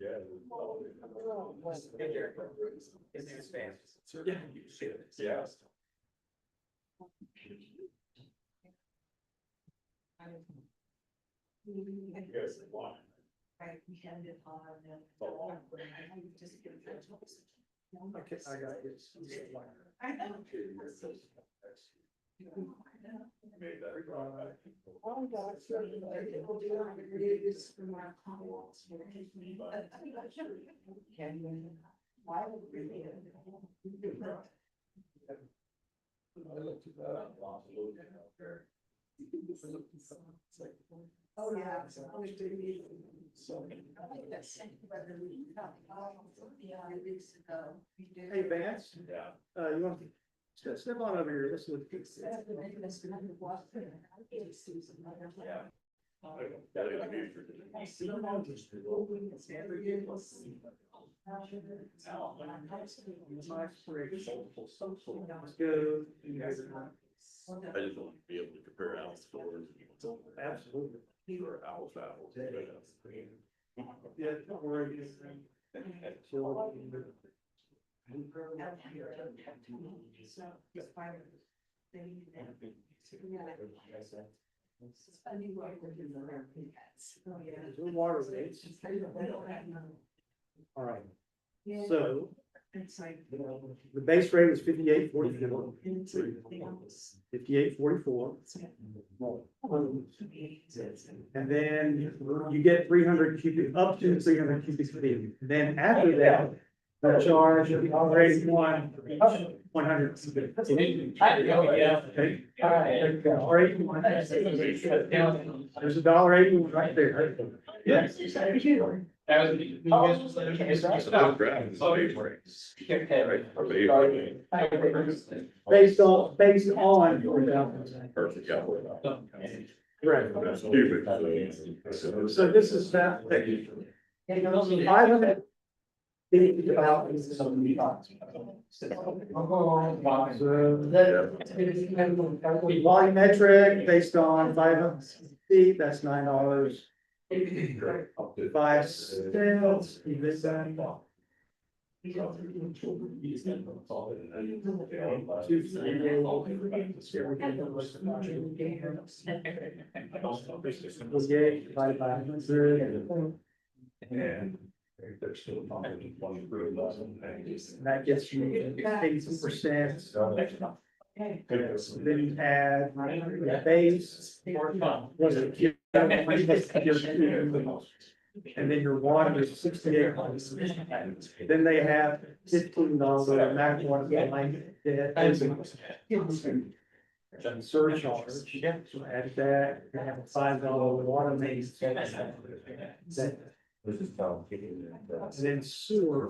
Yeah. Yeah. Yes. Right, we had it on them. Just give it a choice. I got it. I know. Made that. Oh, God, it's really like, it'll do it. It is from our comments. Why would we do it? I looked at that. Oh, yeah. So. Weeks ago. Hey, Vance, Yeah. you want to step on over here, listen to this. Yeah. Let's go. I just want to be able to compare apples to oranges. Absolutely. Or apples to apples. Yeah, don't worry. There's no water rates. All right, so the base rate is 58.44. 58.44. And then you get 300 cubic, up to 300 cubic feet. Then after that, the charge of the operating 100 cubic. Okay. $1.81. There's $1.81 right there. Yes. Based on. Perfect, yeah. Right. That's stupid. So this is that. 500. Volumetric based on 500 feet, that's $9. 5 cents. Divided by 100. They're still talking 23. That gets you 80%. Then you add the base. And then your water is 68. Then they have $15 max water line debt. Surcharge. So add that, you have a $5 water main. And then sewer.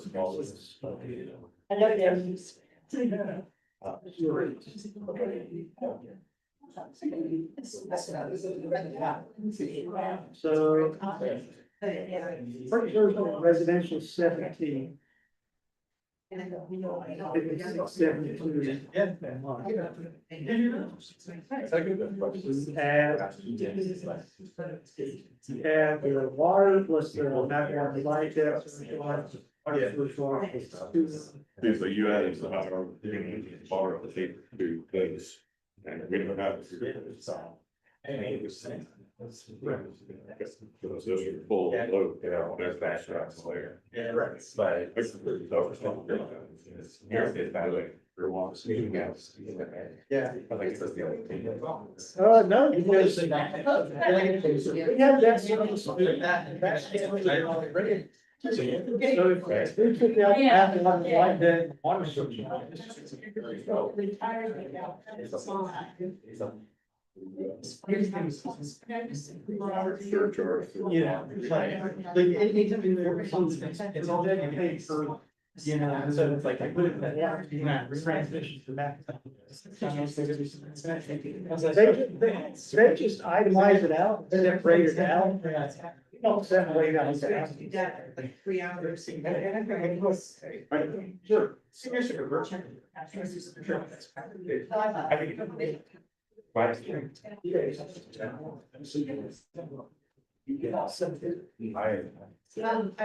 So. First version residential 17. 72. And the water plus the not water light depth. So you added the power, bar of the paper to this. And we don't have. Those are full load, there's fast tracks later. Yeah, right. But. Yeah. I think that's the other thing. No, because. We have that. So if we took out half of the light, then water. Surcharge. Yeah. Like, it needs to be there. It's all that you pay for, you know, so it's like I put it in that water, you know, transmission to back. They just itemize it out, separate it out. Don't separate out. Like 3 hours. Sure. I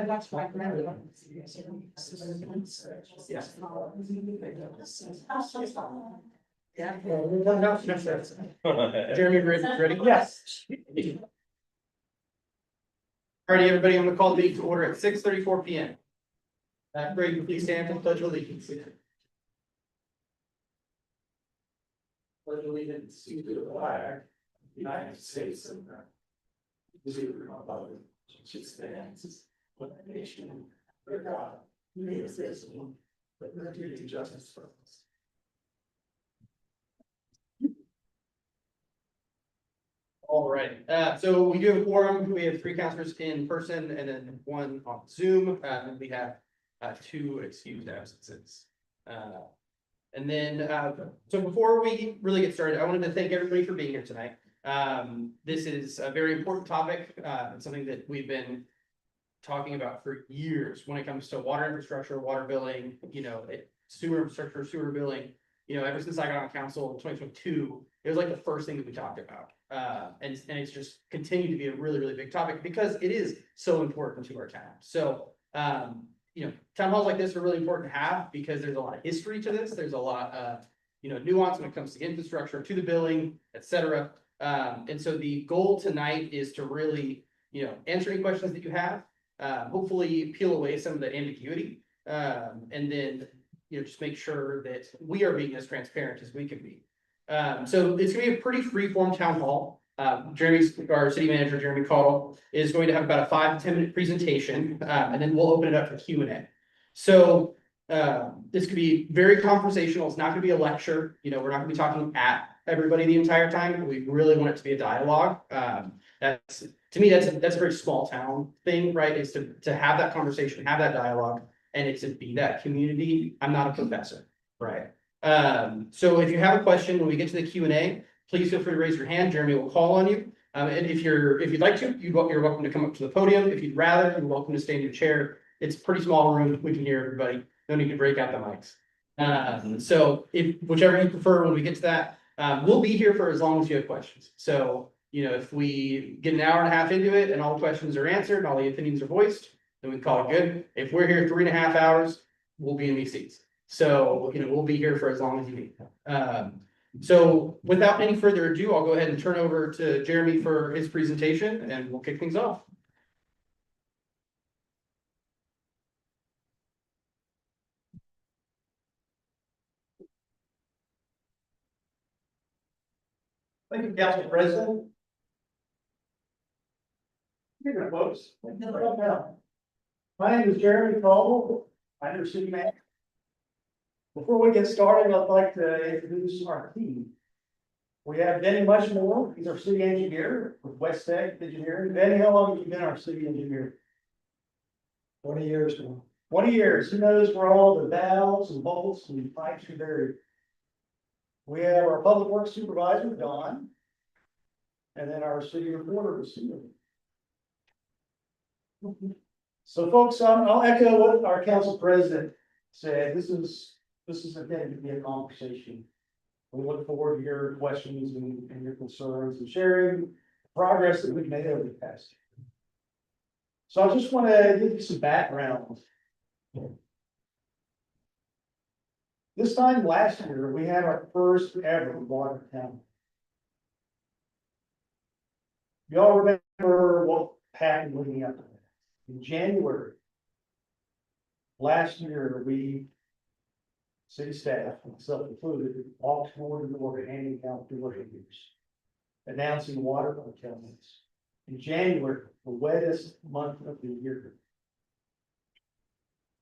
watched my grandmother. Yeah. Jeremy, ready? Yes. Alrighty, everybody, I'm gonna call the meeting to order at 6:34 PM. Greg, please stand for the pledge of allegiance. Pledge allegiance to the flag, of the United States of America. To the republic which stands one nation, under God, indivisible, with liberty and justice for us. All right, so we do have a quorum. We have 3 counselors in person and then 1 on Zoom, and we have 2 excused absences. And then, so before we really get started, I wanted to thank everybody for being here tonight. This is a very important topic, it's something that we've been talking about for years when it comes to water infrastructure, water billing, sewer infrastructure, sewer billing. Ever since I got on council in 2022, it was like the first thing that we talked about. And it's just continued to be a really, really big topic because it is so important to our town. So, town halls like this are really important to have because there's a lot of history to this. There's a lot of, nuance when it comes to infrastructure, to the billing, et cetera. And so the goal tonight is to really, answer any questions that you have, hopefully peel away some of the ambiguity, and then, just make sure that we are being as transparent as we can be. So it's gonna be a pretty free-form town hall. Our city manager, Jeremy Caudle, is going to have about a 5 to 10 minute presentation, and then we'll open it up for Q&A. So, this could be very conversational. It's not gonna be a lecture. We're not gonna be talking at everybody the entire time. We really want it to be a dialogue. To me, that's a very small town thing, right? Is to have that conversation, have that dialogue, and it's to be that community. I'm not a professor, right? So if you have a question, when we get to the Q&A, please feel free to raise your hand. Jeremy will call on you. And if you'd like to, you're welcome to come up to the podium. If you'd rather, you're welcome to stay in your chair. It's a pretty small room. We can hear everybody. No need to break out the mics. So whichever you prefer, when we get to that, we'll be here for as long as you have questions. So, if we get an hour and a half into it and all the questions are answered and all the opinions are voiced, then we call it good. If we're here 3.5 hours, we'll be in these seats. So, we'll be here for as long as you need. So without any further ado, I'll go ahead and turn over to Jeremy for his presentation and we'll kick things off. Thank you, Council President. Here you go, folks. My name is Jeremy Caudle. I'm your city manager. Before we get started, I'd like to introduce our team. We have Benny Mushmore. He's our city engineer with West Tech Engineering. Benny, how long have you been our city engineer? 20 years now. 20 years. He knows where all the valves and bolts and pipes are buried. We have our public works supervisor, Don. And then our city reporter, Stephen. So folks, I'll echo what our council president said. This is intended to be a conversation. We look forward to your questions and your concerns and sharing the progress that we've made over the past year. So I just want to give you some background. This time last year, we had our first ever water town. You all remember what happened leading up to that? In January last year, city staff, myself included, walked door to door handing out door hangers, announcing water curtailments. In January, the wettest month of the year.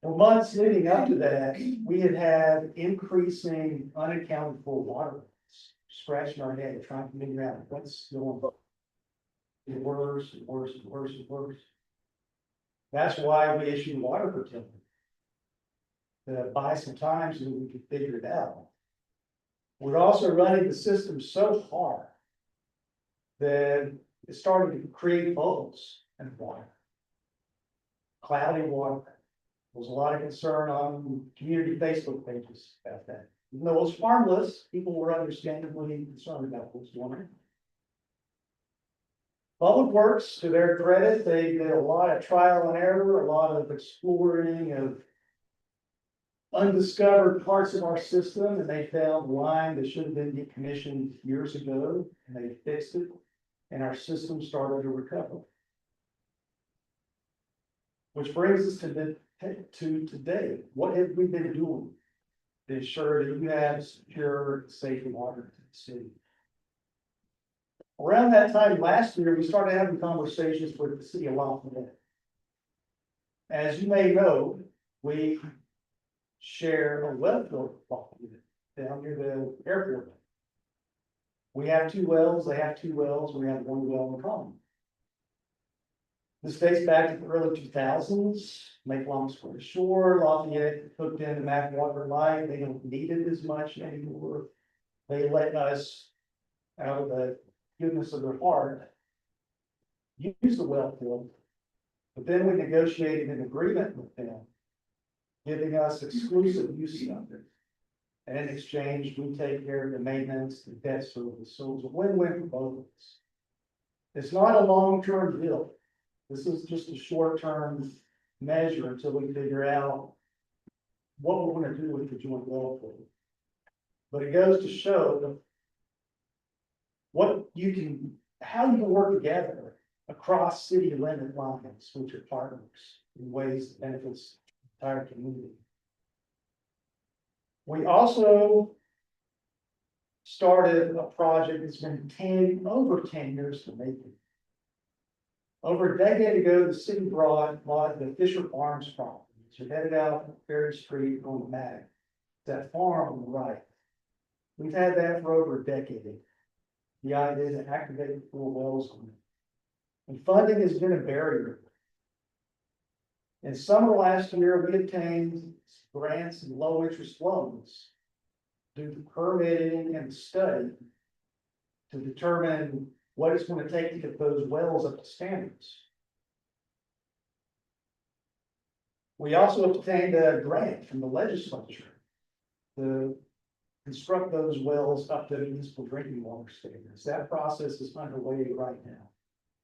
For months leading up to that, we had increasing unaccounted for water rates, scratching our head, trying to figure out what's going on. It worse and worse and worse and worse. That's why we issued water curtailment. To buy some time so that we could figure it out. We're also running the system so hard that it started to create bubbles in water. Cloudy water. There was a lot of concern on community Facebook pages about that. Even though it was harmless, people were understandably concerned about what's going on. Public Works, to their credit, they did a lot of trial and error, a lot of exploring of undiscovered parts of our system, and they found line that should have been decommissioned years ago, and they fixed it, and our system started to recover. Which brings us to today. What have we been doing to ensure that you have secure, safe water to the city? Around that time last year, we started having conversations with the city of Lafayette. As you may know, we share a well field with Lafayette down near the airport. We have 2 wells, they have 2 wells, we have 1 well in common. This dates back to the early 2000s. Make long story short, Lafayette hooked into Mac Water Line. They don't need it as much anymore. They let us, out of the goodness of their heart, use the well field. But then we negotiated an agreement with them, giving us exclusive use of it. And in exchange, we take care of the maintenance, the debt service. So it's a win-win for both of us. It's not a long-term deal. This is just a short-term measure until we figure out what we're gonna do with the joint well field. But it goes to show how you can work together across city limit lines with your partners in ways that benefits the entire community. We also started a project that's been over 10 years to make it. Over a decade ago, the city bought the Fisher Farms property. So headed out Ferry Street on the Mag. That farm on the right. We've had that for over a decade. The idea to activate 4 wells on it. And funding has been a barrier. In summer last year, we obtained grants and low interest loans due to permitting and study to determine what it's going to take to get those wells up to standards. We also obtained a grant from the legislature to construct those wells up to municipal drinking water standards. That process is underway right now.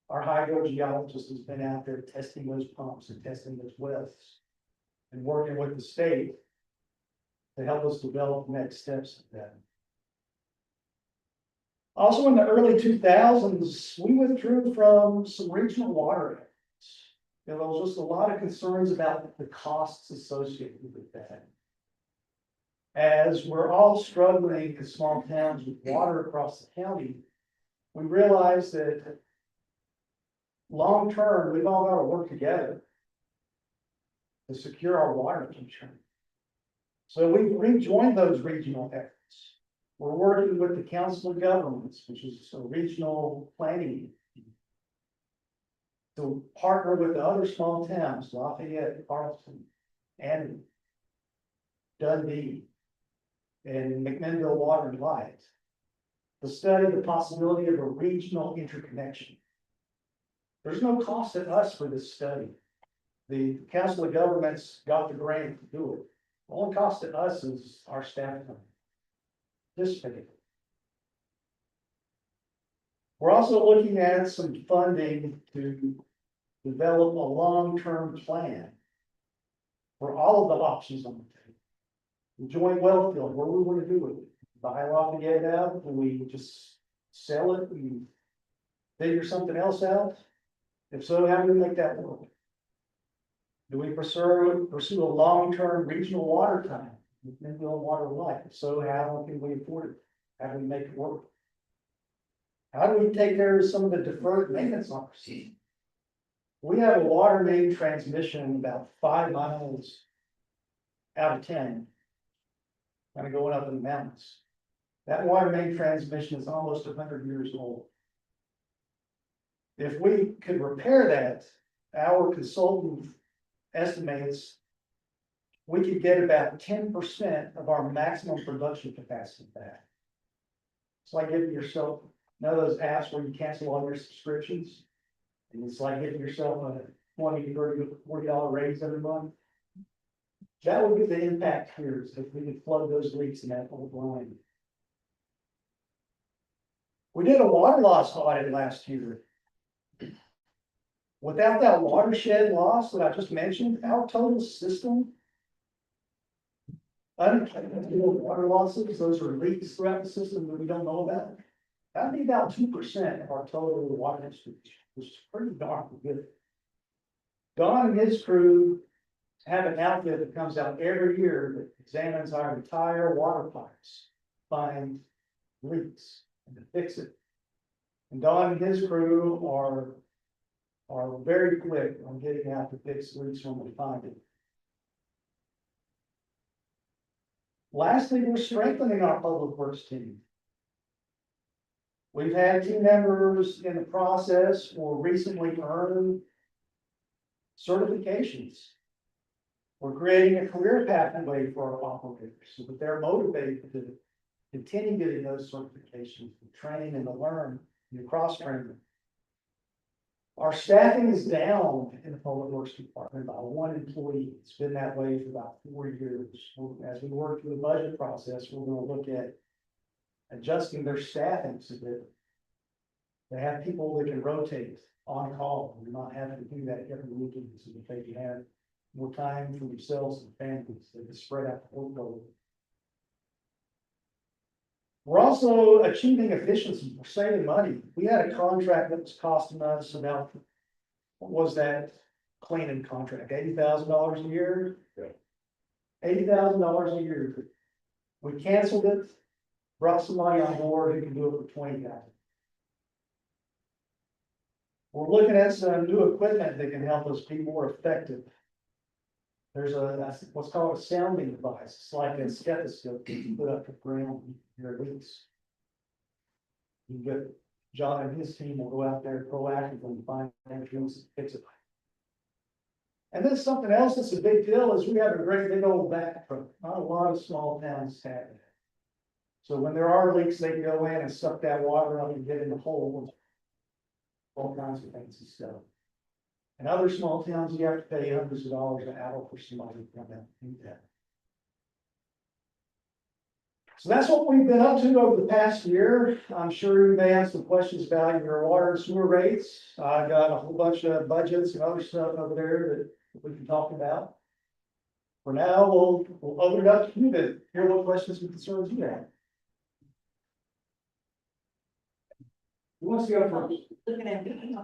Our hydrogeologist has been out there testing those pumps and testing those wells and working with the state to help us develop next steps of that. Also, in the early 2000s, we withdrew from some regional water areas. There was just a lot of concerns about the costs associated with that. As we're all struggling in small towns with water across the county, we realized that long term, we've all got to work together to secure our water future. So we've rejoined those regional efforts. We're working with the Council of Governments, which is a regional planning, to partner with the other small towns, Lafayette, Carlton, and Dundee, and McMinnville Water and Light, to study the possibility of a regional interconnection. There's no cost to us for this study. The Council of Governments got the grant to do it. The only cost to us is our staff time. We're also looking at some funding to develop a long-term plan for all of the options on the table. The joint well field, what do we want to do with it? Buy Lafayette out? Do we just sell it and figure something else out? If so, how do we make that work? Do we pursue a long-term regional water time? McMinnville Water Light. If so, how can we afford it? How do we make it work? How do we take care of some of the deferred maintenance on our system? We have a water main transmission about 5 miles out of 10, kind of going up in the mountains. That water main transmission is almost 100 years old. If we could repair that, our consultant estimates we could get about 10% of our maximum production capacity back. It's like giving yourself, those apps where you cancel all your subscriptions? And it's like giving yourself a $20, $30, $40 raise every month. That would be the impact here, so if we could plug those leaks in that old line. We did a water loss audit last year. Without that watershed loss that I just mentioned, our total system. Water losses, those are leaks throughout the system that we don't know about. That'd be about 2% of our total water usage, which is pretty darn good. Don and his crew have an outfit that comes out every year that examines our entire water pipes, find leaks and to fix it. And Don and his crew are very quick on getting out to fix leaks when we find it. Lastly, we're strengthening our public works team. We've had team members in the process or recently earned certifications. We're creating a career pathway for our operators so that they're motivated to continue getting those certifications, the training and the learn and the cross training. Our staffing is down in the public works department by 1 employee. It's been that way for about 4 years. As we work through the budget process, we're going to look at adjusting their staffing so that they have people that can rotate on call and not having to do that every weekend so that they can have more time for themselves and families. They can spread out the workload. We're also achieving efficiency, we're saving money. We had a contract that was costing us about, what was that cleaning contract, $80,000 a year? Yeah. $80,000 a year. We canceled it, brought somebody on board who can do it for $20,000. We're looking at some new equipment that can help us be more effective. There's what's called a sounding device. It's like a stethoscope that you put up the ground your leaks. You get John and his team will go out there proactively and find things and fix it. And then something else that's a big deal is we have a great big old backflow. Not a lot of small towns have it. So when there are leaks, they can go in and suck that water up and get in the hole. All kinds of fancy stuff. In other small towns, you have to pay hundreds of dollars an hour for somebody to come out and do that. So that's what we've been up to over the past year. I'm sure you may have some questions about your water and sewer rates. I've got a whole bunch of budgets and other stuff over there that we can talk about. For now, we'll open it up to you to hear what questions and concerns you have. Who wants to go first? Looking at me,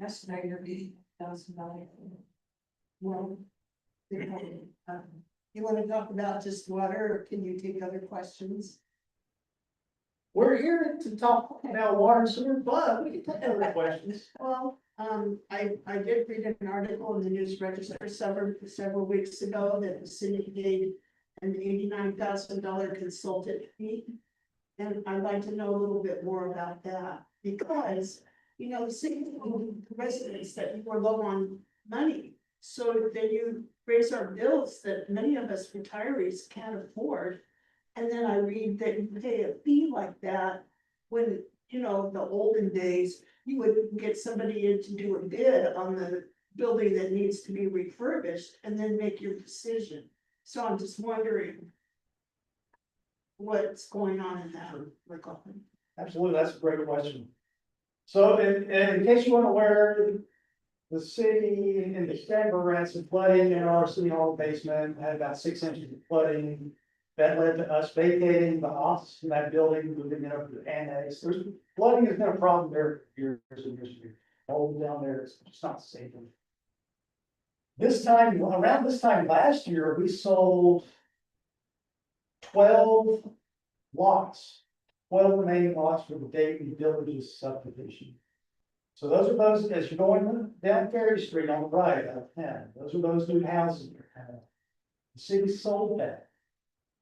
estimator $80,000. Well, you want to talk about just water, or can you take other questions? We're here to talk about water and sewer, but we can take other questions. Well, I did read an article in the News Register several weeks ago that the city paid an $89,000 consultant fee. And I'd like to know a little bit more about that, because, you know, the city told the residents that you were low on money. So then you raise our bills that many of us retirees can't afford. And then I read that you pay a fee like that when, you know, the olden days, you would get somebody in to do a bid on the building that needs to be refurbished and then make your decision. So I'm just wondering what's going on in that regard. Absolutely, that's a great question. So in case you weren't aware, the city in December had some flooding in our city hall basement, had about 6 inches of flooding. That led to us vacating the office in that building, moving it over to the annex. Flooding has been a problem there for years and years and years. All down there, it's just not safe. This time, around this time last year, we sold 12 lots, 12 remaining lots for the Dayton Villages subdivision. So those, as you're going down Ferry Street on the right out of town, those are those new houses. The city sold that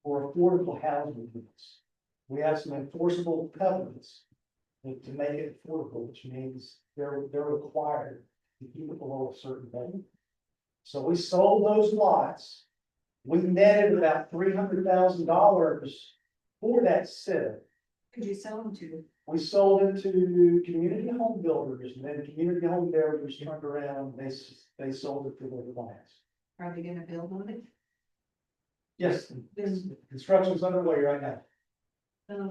for affordable housing units. We have some enforceable covenants to make it affordable, which means they're required to keep it below a certain value. So we sold those lots. We netted about $300,000 for that sale. Could you sell them to? We sold it to community home builders, and then community home builders turned around, they sold it to their clients. Are they gonna build on it? Yes, construction's underway right now.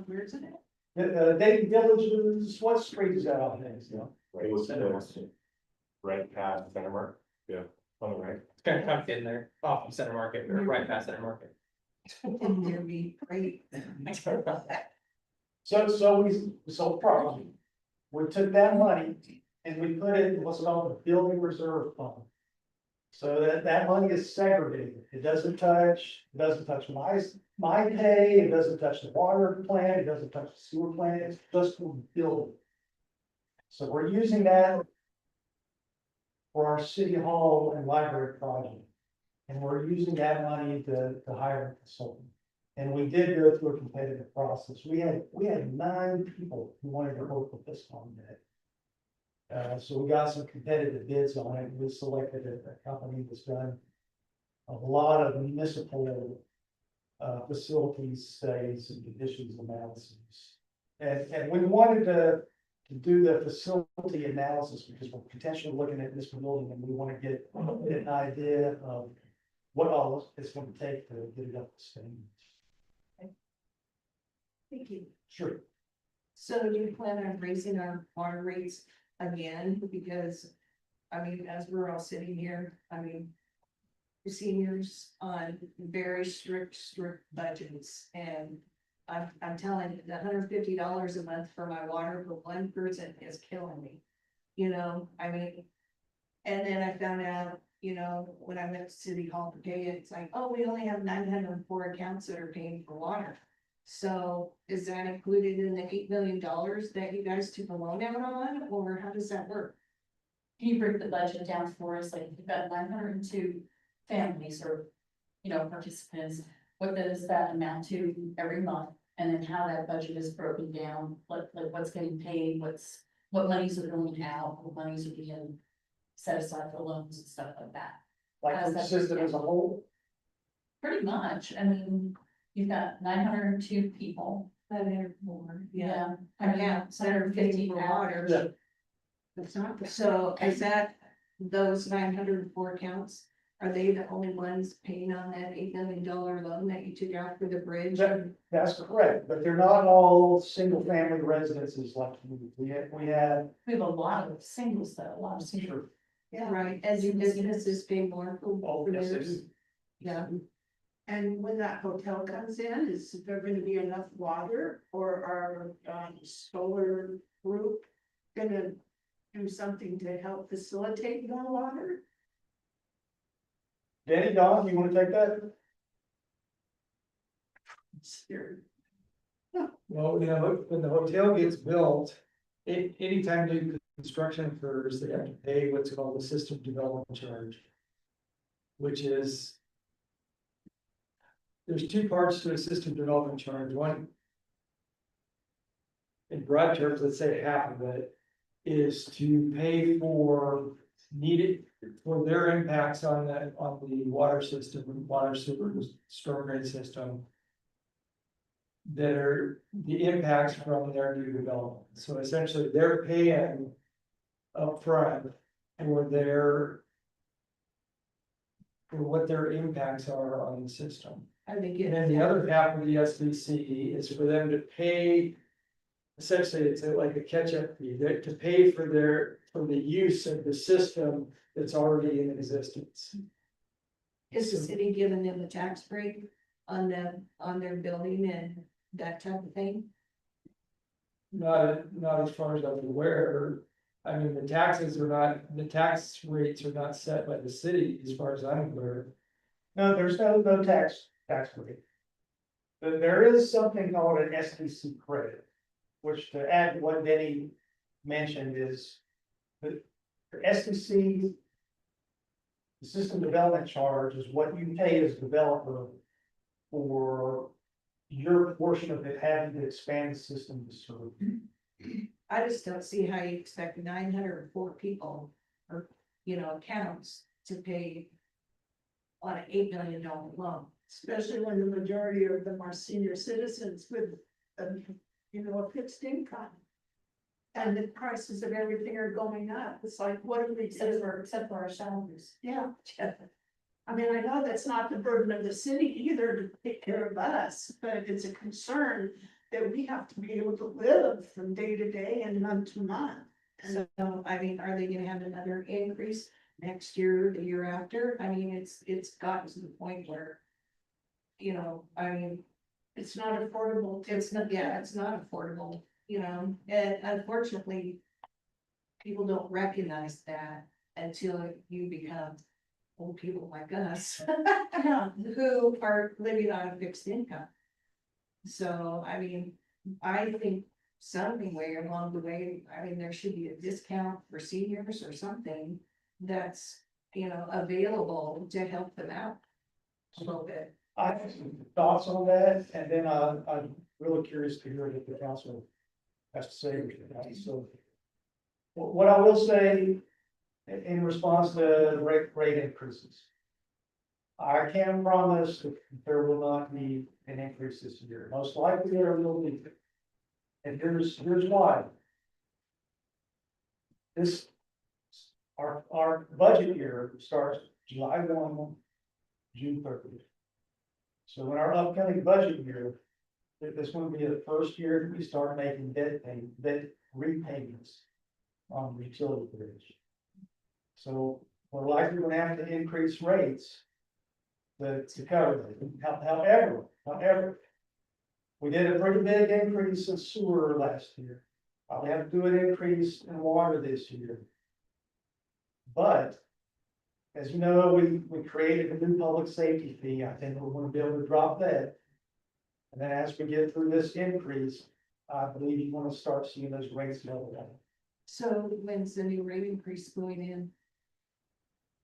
Where's it at? Dayton Villages, what street is that on there? It was right past Center Mark, yeah, on the right. It's kind of tucked in there, off of Center Market, or right past Center Market. And there'd be great. So we sold property. We took that money and we put it in what's called the building reserve fund. So that money is segregated. It doesn't touch my pay, it doesn't touch the water plant, it doesn't touch the sewer plant, it's just for the building. So we're using that for our city hall and library project. And we're using that money to hire a consultant. And we did go through a competitive process. We had 9 people who wanted to work with us on that. So we got some competitive bids on it. We selected a company that's done a lot of municipal facilities studies and conditions analyses. And we wanted to do the facility analysis because we're potentially looking at this building and we want to get an idea of what all it's going to take to get it up to standard. Thank you. Sure. So do you plan on raising our water rates again? Because, I mean, as we're all sitting here, I mean, the seniors on very strict budgets, and I'm telling you, the $150 a month for my water for one person is killing me. You know, I mean, and then I found out, you know, when I went to City Hall to pay it, it's like, oh, we only have 904 accounts that are paying for water. So is that included in the $8 million that you guys took a loan out on, or how does that work? Can you break the budget down for us, like, you've got 902 families or, you know, participants, what does that amount to every month? And then how that budget is broken down, like what's getting paid, what monies are going out, what monies are being set aside for loans and stuff like that. Like the system as a whole. Pretty much, I mean, you've got 902 people. More, Yeah. Yeah, 150 for water. Yeah. That's not, so is that, those 904 accounts, are they the only ones paying on that $8 million loan that you took out for the bridge? That's correct, but they're not all single family residences like we had. We have a lot of singles though, a lot of singles. Yeah, right, as your businesses pay more Oh, for yes, it theirs. is. Yeah. And when that hotel comes in, is there gonna be enough water, or our solar group gonna do something to help facilitate more water? Danny, Don, you want to take that? Sure. Well, you know, when the hotel gets built, anytime new construction occurs, they have to pay what's called the system development charge. Which is. There's 2 parts to a system development charge. One. In broad terms, let's say half of it is to pay for needed for their impacts on the water system, water sewer, storm drain system. That are the impacts from their new development. So essentially, they're paying upfront for what their impacts are on the system. Are they And getting? then the other half of the SBC is for them to pay. Essentially, it's like a catch-up fee, to pay for the use of the system that's already in existence. Is the city giving them a tax break on their building and that type of thing? Not as far as I'm aware. I mean, the tax rates are not set by the city as far as I'm aware. No, there's no tax rate. But there is something called an SDC credit, which to add to what Denny mentioned is the SDC. The system development charge is what you pay as developer for your portion of it having to expand the system to serve. I just don't see how you expect 904 people or, you know, accounts to pay on an $8 million loan. Especially when the majority of them are senior citizens with, you know, a fixed income. And the prices of everything are going up. It's like, what do we do? Except for our salaries. Yeah. I mean, I know that's not the burden of the city either to take care of us, but it's a concern that we have to be able to live from day to day and month to month. So, I mean, are they gonna have another increase next year, the year after? I mean, it's gotten to the point where. You know, I mean, it's not affordable, it's not, yeah, it's not affordable, you know, and unfortunately. People don't recognize that until you become old people like us. Who are living on a fixed income. So, I mean, I think some way along the way, I mean, there should be a discount for seniors or something. That's, you know, available to help them out a little bit. I have some thoughts on that, and then I'm really curious to hear what the council has to say. So what I will say in response to rate increases. I can promise that there will not be an increase this year. Most likely there will be. And here's why. Our budget year starts July 1, June 30th. So in our upcoming budget year, this will be the first year that we start making debt repayments on the utility bridge. So we're likely going to have to increase rates to cover that. However, we did a pretty big increase in sewer last year. Probably have to do an increase in water this year. But as you know, we created a new public safety fee. I think we're going to be able to drop that. And then as we get through this increase, I believe you want to start seeing those rates level out. So when's the new rate increase going in?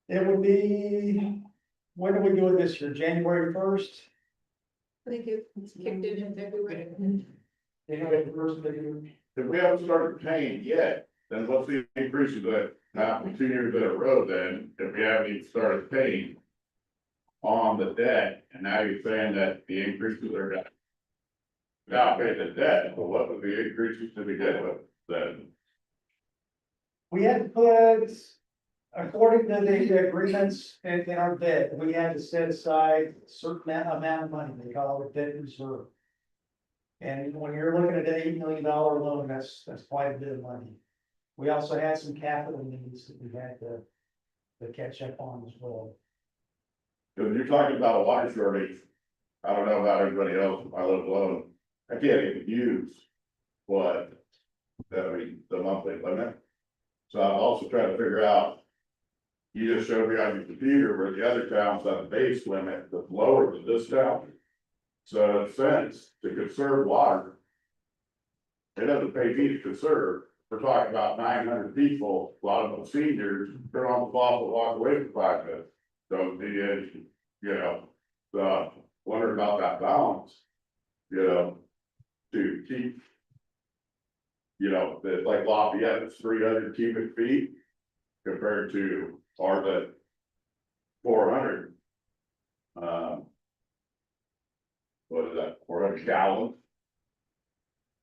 It would be, when do we do it this year? January 1st? I think it's kicked in February. January 1st, maybe. If we haven't started paying yet, then what's the increases that happened 2 years in a row then, if we haven't even started paying on the debt, and now you're saying that the increases are done. Now pay the debt, but what was the increases to begin with then? We had to put, according to the agreements in our debt, we had to set aside a certain amount of money, they call it debt reserve. And when you're looking at an $8 million loan, that's quite a bit of money. We also had some capital needs that we had to catch up on as well. Cause you're talking about a water shortage, I don't know about everybody else, I live alone, I can't even use what, the monthly limit. So I'm also trying to figure out, you just showed me on your computer where the other towns have a base limit that's lower than this town. So in a sense, to conserve water, it doesn't pay me to conserve. We're talking about 900 people, a lot of them seniors, turn on the faucet, walk away for 5 minutes. So wondering about that balance, to keep, that like Lafayette is 300 cubic feet compared to ours at 400. What is that, 400 gallons?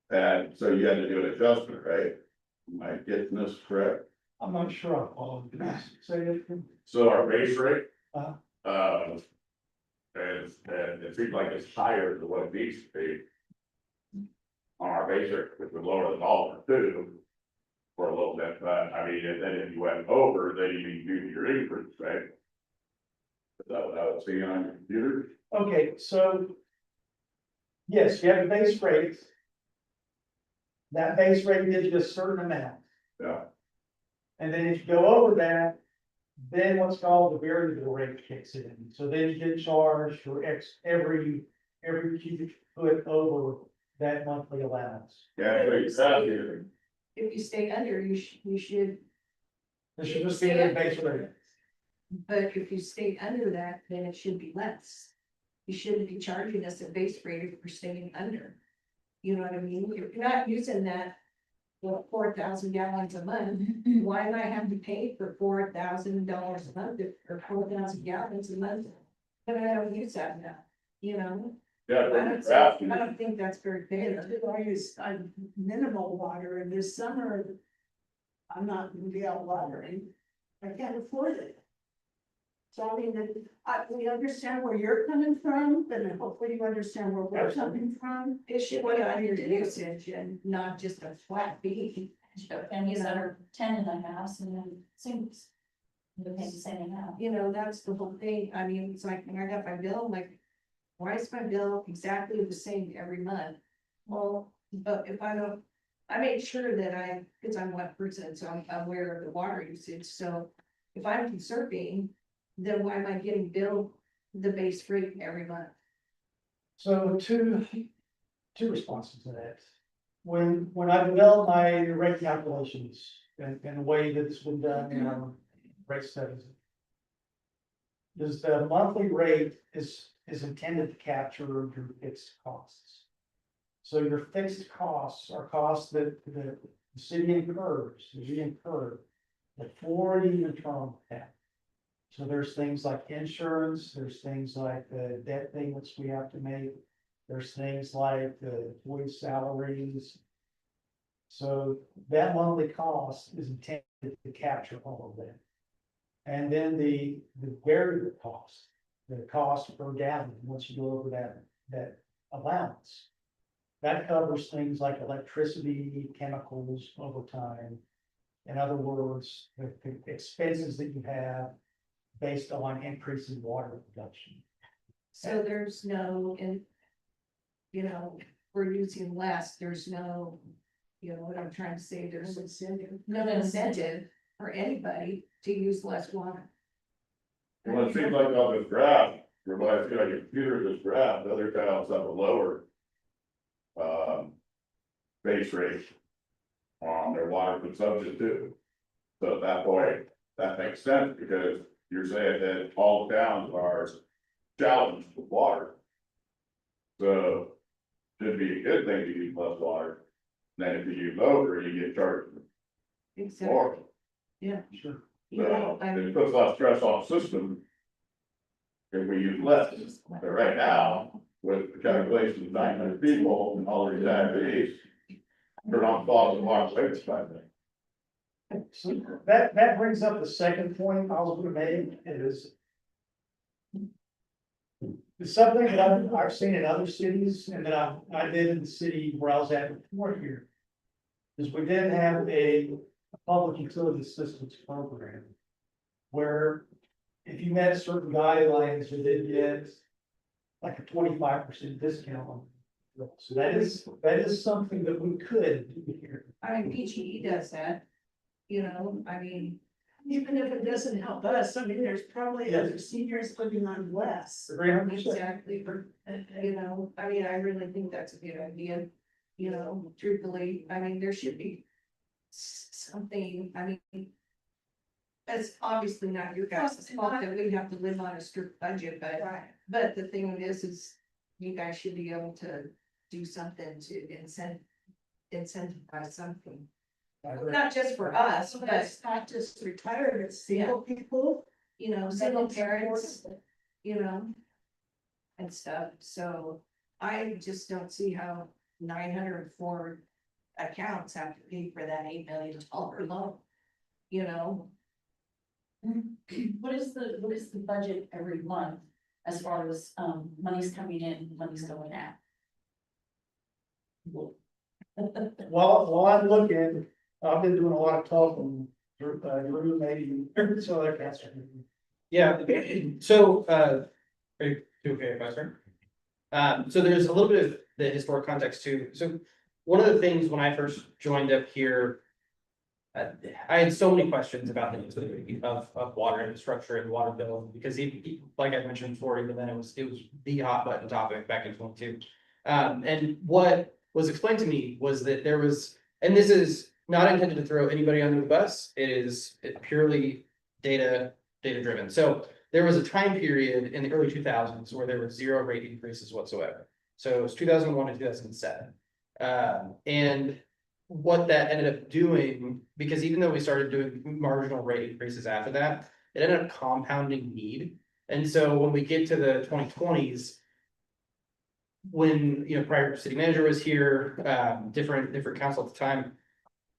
And so you had to do an adjustment, right? Am I getting this correct? I'm not sure I followed this. Say it again. So our base rate. Uh-huh. And it seems like it's higher than what it needs to be. On our base rate, which was lower than all too. For a little bit, but I mean, and then if you went over, then you need to do your increase, right? Is that what I was seeing on your computer? Okay, so. Yes, you have a base rate. That base rate gives you a certain amount. Yeah. And then if you go over that, then what's called the variable rate kicks in. So then you get charged for every cubic foot over that monthly allowance. Yeah, so you said here. If you stay under, you should, This should just be the base rate. but if you stay under that, then it should be less. You shouldn't be charging us a base rate if we're staying under. You know what I mean? If you're not using that, 4,000 gallons a month, why am I having to pay for $4,000 a month or 4,000 gallons a month? But I don't use that now, you know? Yeah, I don't think that's very fair. I use minimal water, and this summer, I'm not gonna be out watering. I can't afford it. So I mean, we understand where you're coming from, but hopefully you understand where we're coming from. It should be on your usage and not just a flat fee. You got families that are 10 in a house and then singles. They're paying the same amount. You know, that's the whole thing. I mean, it's like, when I got my bill, I'm like, why is my bill exactly the same every month? Well, but if I don't, I make sure that because I'm one person, so I'm aware of the water usage, so if I'm conserving, then why am I getting billed the base rate every month? So two responses to that. When I developed my rate calculations and the way that it's been done in our rate studies. Is the monthly rate is intended to capture your fixed costs. So your fixed costs are costs that the city incurs, that you incur before you even turn on the tap. So there's things like insurance, there's things like the debt payments we have to make. There's things like the employee salaries. So that monthly cost is intended to capture all of that. And then the variable cost, the cost per gallon, once you go over that allowance. That covers things like electricity, chemicals, overtime. In other words, the expenses that you have based on increasing water production. So there's no, you know, we're using less, there's no, you know what I'm trying to say, there's no incentive for anybody to use less water. Well, it seems like on this graph, everybody, see like a computer, this graph, the other towns have a lower. Base rate. On their water consumption too. So at that point, that makes sense because you're saying that all towns are challenged with water. So. Should be a good thing to use less water. Then if you use over, you get charged Exactly, more. yeah. Sure. You know, So I it mean, puts less stress on the system. If we use less, but right now, with the calculations of 900 people and all these diabetes. They're not causing water waste by that. So that brings up the second point I was gonna make is. It's something that I've seen in other cities and that I did in the city where I was at before here. Is we did have a public utility assistance program. Where if you met certain guidelines, you did get like a 25% discount. So that is something that we could do here. I mean, PGE does that, you know, I mean, even if it doesn't help us, I mean, there's probably other seniors living on less. 300%. Exactly, you know, I mean, I really think that's a good idea, you know, truthfully, I mean, there should be something, I mean. It's obviously not your guys' fault that we have to live on a strict budget, but the thing is you guys should be able to do something to incentivize something. Not just for us, but it's not just retired, it's single people, you know, single parents, you know. And stuff, so I just don't see how 904 accounts have to pay for that $8 million loan, you know. What is the budget every month as far as money's coming in, money's going out? While I'm looking, I've been doing a lot of talking, Drew, maybe, so that cancer. Yeah, so, are you okay if I start? So there's a little bit of the historic context too. So one of the things when I first joined up here. I had so many questions about the utility of water infrastructure and water bill, because like I mentioned before, even then it was the hot button topic back in 22. And what was explained to me was that there was, and this is not intended to throw anybody under the bus, it's purely data driven. So there was a time period in the early 2000s where there were 0 rate increases whatsoever. So it was 2001 to 2007. And what that ended up doing, because even though we started doing marginal rate increases after that, it ended up compounding need. And so when we get to the 2020s, when, you know, prior city manager was here, different council at the time,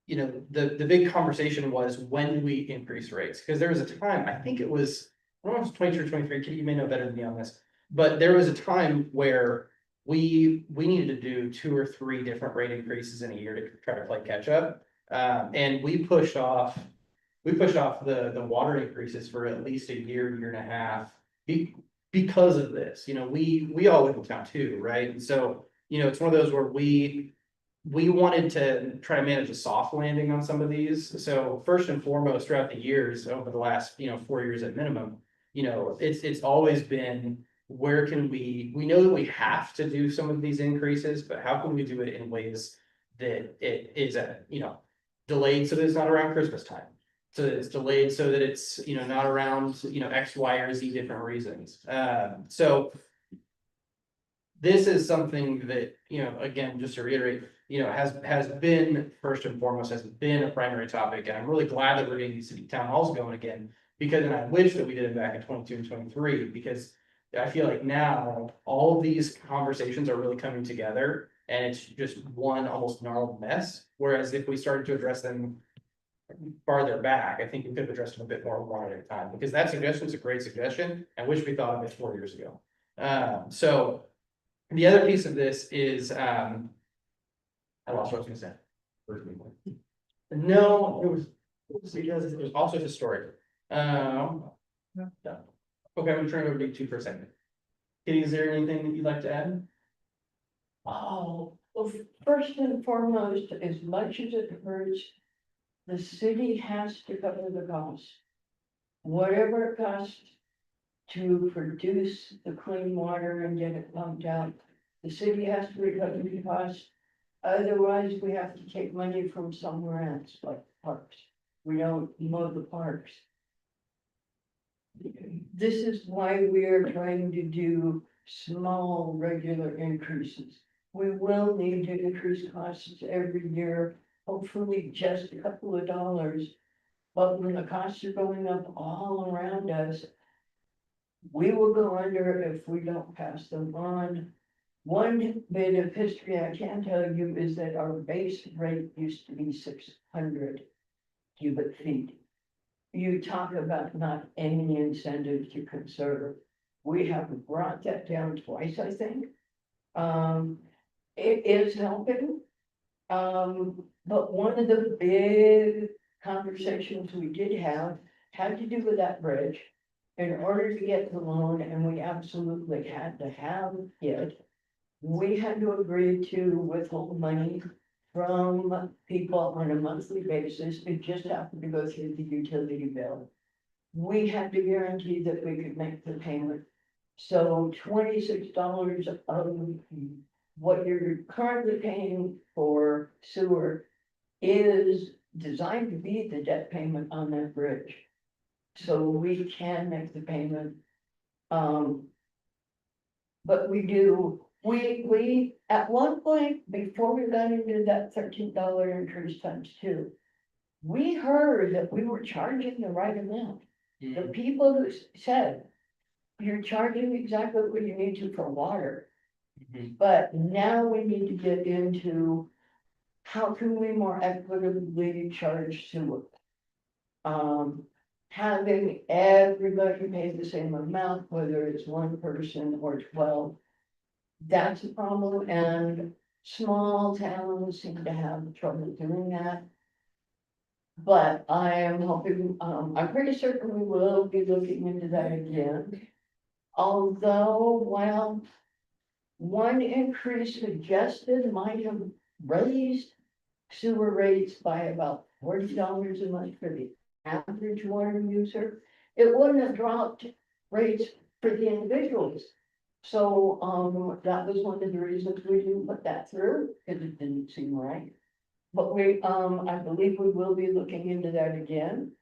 you know, the big conversation was, when do we increase rates? Because there was a time, I think it was, I don't know if it's 22 or 23, Kitty, you may know better than me on this, but there was a time where we needed to do 2 or 3 different rate increases in a year to try to play catch up. And we pushed off the water increases for at least a year and a half. Because of this, you know, we all live in town too, right? And so, you know, it's one of those where we wanted to try to manage a soft landing on some of these. So first and foremost, throughout the years, over the last, 4 years at minimum, it's always been, where can we know that we have to do some of these increases, but how can we do it in ways that it is, delayed so that it's not around Christmas time? So that it's delayed so that it's, not around, X, Y, or Z different reasons. So this is something that, again, just to reiterate, has been first and foremost, has been a primary topic. And I'm really glad that we're getting these city town halls going again, because, and I wish that we did it back in 22 and 23, because I feel like now all of these conversations are really coming together and it's just one almost gnarled mess. Whereas if we started to address them farther back, I think we could have addressed them a bit more one at a time, because that suggestion is a great suggestion. I wish we thought of it 4 years ago. So the other piece of this is, I lost what I was gonna say. No, it was because it was also historic. No. Okay, I'm gonna turn it over to you two for a second. Katie, is there anything that you'd like to add? Oh, well, first and foremost, as much as it hurts, the city has to cover the cost. Whatever it costs to produce the clean water and get it pumped out, the city has to recover the cost. Otherwise, we have to take money from somewhere else, like parks. We don't mow the parks. This is why we are trying to do small, regular increases. We will need to increase costs every year, hopefully just a couple of dollars. But when the costs are going up all around us, we will go under if we don't pass them on. One bit of history I can tell you is that our base rate used to be 600 cubic feet. You talk about not any incentive to conserve. We have brought that down twice, I think. It is helping. But one of the big conversations we did have had to do with that bridge. In order to get the loan, and we absolutely had to have it, we had to agree to withhold money from people on a monthly basis. It just happened to go through the utility bill. We had to guarantee that we could make the payment. So $26 of what you're currently paying for sewer is designed to be the debt payment on that bridge. So we can make the payment. But we at one point, before we got into that $13 increase times two, we heard that we were charging the right amount. The people who said, you're charging exactly what you need to for water. But now we need to get into how can we more equitably charge sewer? Having everybody pay the same amount, whether it's one person or 12. That's a problem, and small towns seem to have trouble doing that. But I am hoping, I'm pretty certain we will be looking into that again. Although, well, one increase suggested might have raised sewer rates by about $40 a month for the average water user. It wouldn't have dropped rates for the individuals. So, that was one of the reasons we didn't put that through, because it didn't seem right. But I believe we will be looking into that again.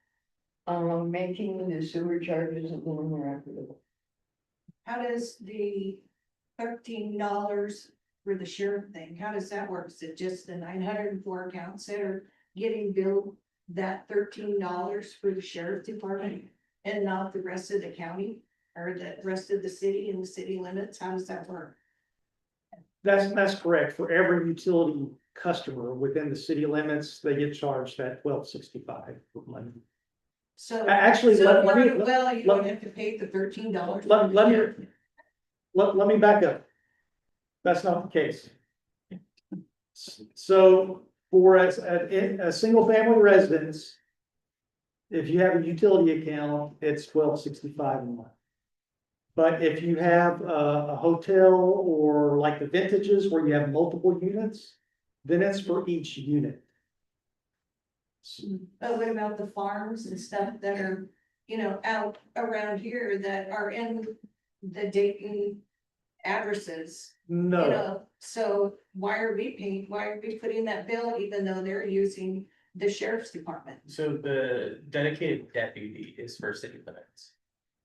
Making the sewer charges a little more equitable. How does the $13 for the sheriff thing, how does that work? Is it just the 904 accounts that are getting billed that $13 for the sheriff department and not the rest of the county? Or the rest of the city and the city limits? How does that work? That's correct. For every utility customer within the city limits, they get charged that $12.65 per month. So. Actually, So let me, well, you don't have to pay the $13. let me back up. That's not the case. So for a single family residence. If you have a utility account, it's $12.65 a month. But if you have a hotel or like the vintages where you have multiple units, then it's for each unit. But what about the farms and stuff that are, you know, out around here that are in the Dayton addresses? You No, know, so why are we putting that bill even though they're using the sheriff's department? So the dedicated deputy is for city limits.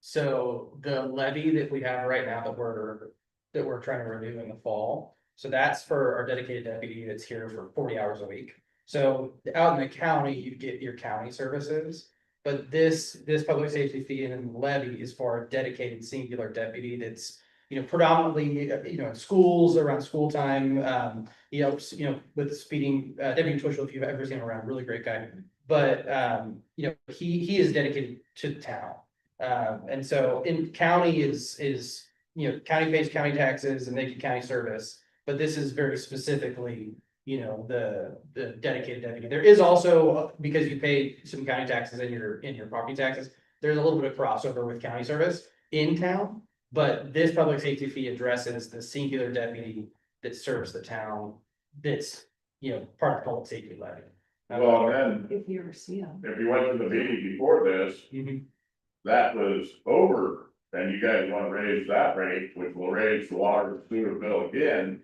So the levy that we have right now that we're trying to renew in the fall. So that's for our dedicated deputy that's here for 40 hours a week. So out in the county, you get your county services. But this public safety fee and levy is for a dedicated singular deputy that's, you know, predominantly, you know, in schools around school time, with speeding, Deputy Twitchell, if you've ever seen him around, really great guy. But, you know, he is dedicated to the town. And so in county is, you know, county pays county taxes and they get county service. But this is very specifically, you know, the dedicated deputy. There is also, because you pay some county taxes in your property taxes, there's a little bit of crossover with county service in town. But this public safety fee addresses the singular deputy that serves the town, that's, you know, part of the public safety levy. Well, and If you ever see them. then if you went to the meeting before this, Mhm. that was over. And you guys wanna raise that rate, which will raise the water and sewer bill again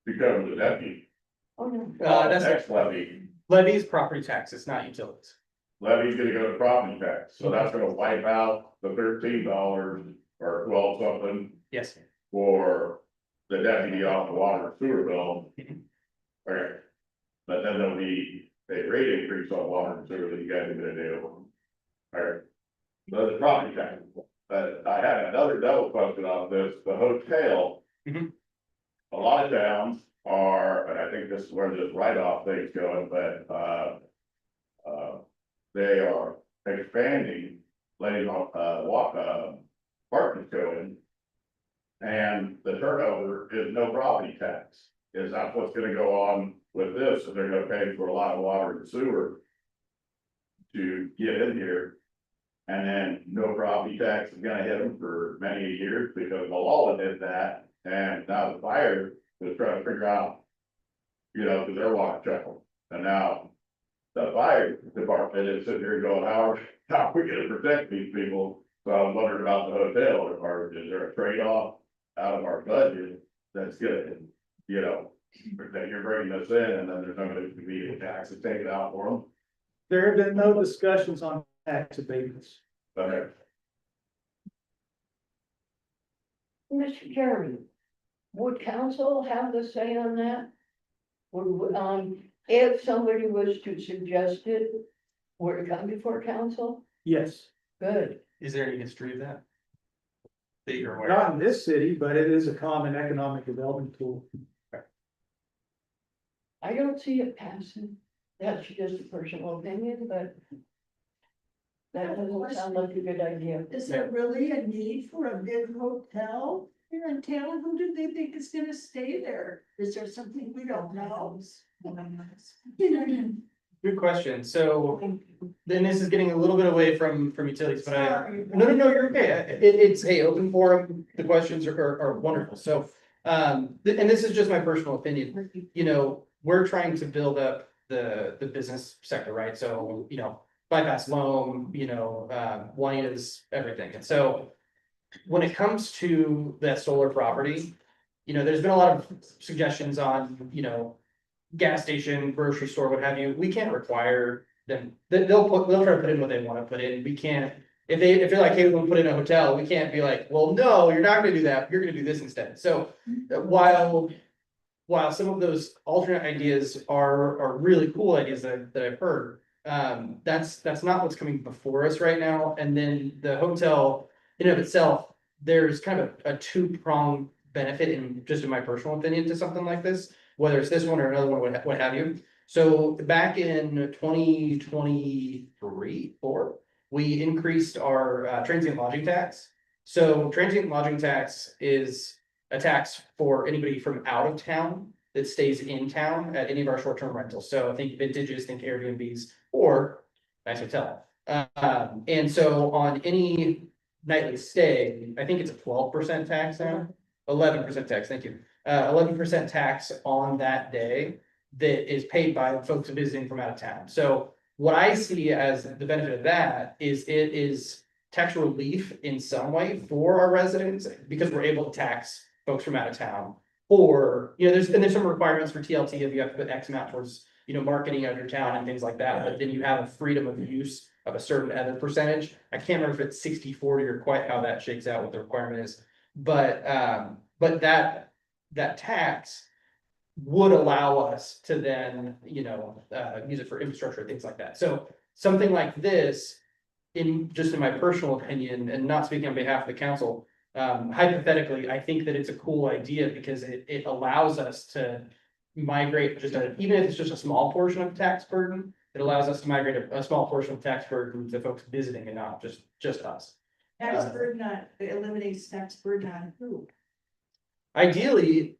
to cover the deputy. Oh, no. That's Next levy, levies, property taxes, not utilities. levy's gonna go to property tax, so that's gonna wipe out the $13 or 12 something Yes. for the deputy off the water and sewer bill. Okay, but then there'll be a rate increase on water and sewer that you guys are gonna do. Alright, so the property tax, but I had another double question on this, the hotel. Mhm. A lot of towns are, and I think this is where this write-off thing's going, but, they are expanding, letting, apartments go in. And the turnover is no property tax. Is that what's gonna go on with this? And they're gonna pay for a lot of water and sewer to get in here. And then no property tax is gonna hit them for many years because Malala did that. And now the fire is trying to figure out, you know, cause they're water chuckle. And now the fire department is sitting here going, how are we gonna protect these people? So I was wondering about the hotel, or is there a trade-off out of our budget that's good, you know, that you're bringing us in and then there's not gonna be a tax to take it out for them? there have been no discussions on tax abatements. Okay, Mr. Jeremy, would council have the say on that? Would, if somebody was to suggest it, would it come before council? Yes, Good. Is there any history of that? That you're aware not of? in this city, but it is a common economic development tool. I don't see it passing. That's just a personal opinion, but that doesn't sound like a good idea. Is there really a need for a big hotel here in town? Who do they think is gonna stay there? Is there something we don't know? Good question. So then this is getting a little bit away from utilities, but Sorry. no, you're okay. It's a open forum. The questions are wonderful. So, and this is just my personal opinion. You know, we're trying to build up the business sector, right? So, you know, bypass loan, you know, Juanita's, everything. And so when it comes to that solar property, you know, there's been a lot of suggestions on, you know, gas station, grocery store, what have you. We can't require them. They'll try to put in what they want to put in. We can't, if they're like, hey, we'll put in a hotel, we can't be like, well, no, you're not gonna do that. You're gonna do this instead. So while some of those alternate ideas are really cool ideas that I've heard, that's not what's coming before us right now. And then the hotel in and of itself, there's kind of a two-pronged benefit in my personal opinion to something like this, whether it's this one or another one, what have you. So back in 2023-4, we increased our transient lodging tax. So transient lodging tax is a tax for anybody from out of town that stays in town at any of our short-term rentals. So think vintages, think Airbnbs, or nice hotel. And so on any nightly stay, I think it's a 12% tax now, 11% tax, thank you. 11% tax on that day that is paid by folks visiting from out of town. So what I see as the benefit of that is it is tax relief in some way for our residents, because we're able to tax folks from out of town. Or, there's some requirements for TLT, if you have to put X amount towards, marketing of your town and things like that, but then you have a freedom of use of a certain other percentage. I can't remember if it's 60-40 or quite how that shakes out, what the requirement is. But that tax would allow us to then, use it for infrastructure, things like that. So something like this, in my personal opinion, and not speaking on behalf of the council, hypothetically, I think that it's a cool idea because it allows us to migrate even if it's just a small portion of the tax burden, it allows us to migrate a small portion of tax burden to folks visiting and not just us. Tax burden, it eliminates tax burden on who? Ideally,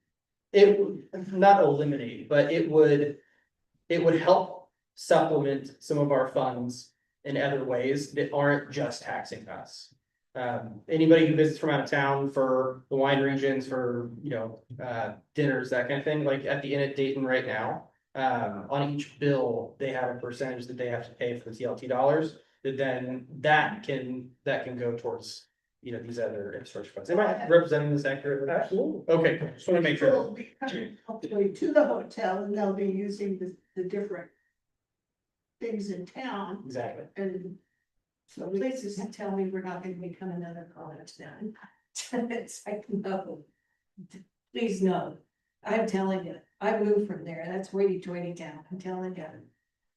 it would not eliminate, but it would help supplement some of our funds in other ways that aren't just taxing us. Anybody who visits from out of town for the wine regions, for, dinners, that kind of thing, like at the Inn at Dayton right now, on each bill, they have a percentage that they have to pay for the TLT dollars, that can go towards, these other infrastructure funds. Am I representing this accurately? Absolutely. Okay, cool. Just want to make People sure. will be coming hopefully to the hotel and they'll be using the different things in town. Exactly. And so places that tell me we're not gonna become another college then. It's like, no. Please no. I'm telling you, I moved from there. That's hoity-toity town. I'm telling you.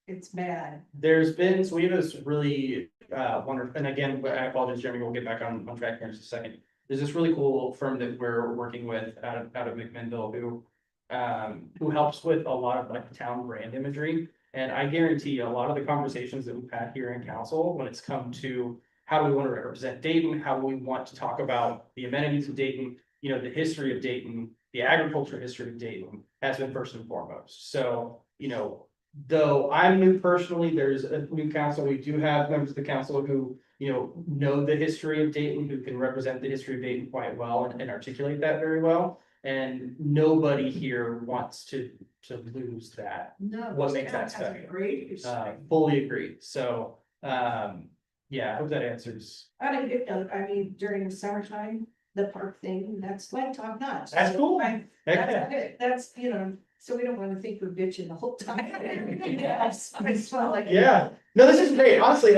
It's bad. So we have this really wonderful, and again, I apologize, Jeremy, we'll get back on track here in just a second. There's this really cool firm that we're working with out of McMinnville who helps with a lot of like town brand imagery. And I guarantee a lot of the conversations that we've had here in council, when it's come to how do we want to represent Dayton, how do we want to talk about the amenities of Dayton, the history of Dayton, the agriculture history of Dayton, has been first and foremost. So, though I'm new personally, there's a new council, we do have members of the council who, know the history of Dayton, who can represent the history of Dayton quite well and articulate that very well. And nobody here wants to lose that. No. What this makes town that has a special? Great history. Fully agree. So, yeah, I hope that answers. I mean, during the summertime, the park thing, that's like top notch. That's cool. Right. Heck yeah. That's, so we don't wanna think we're bitching the whole time. Yes, it's not like. Yeah, no, this is great. Honestly,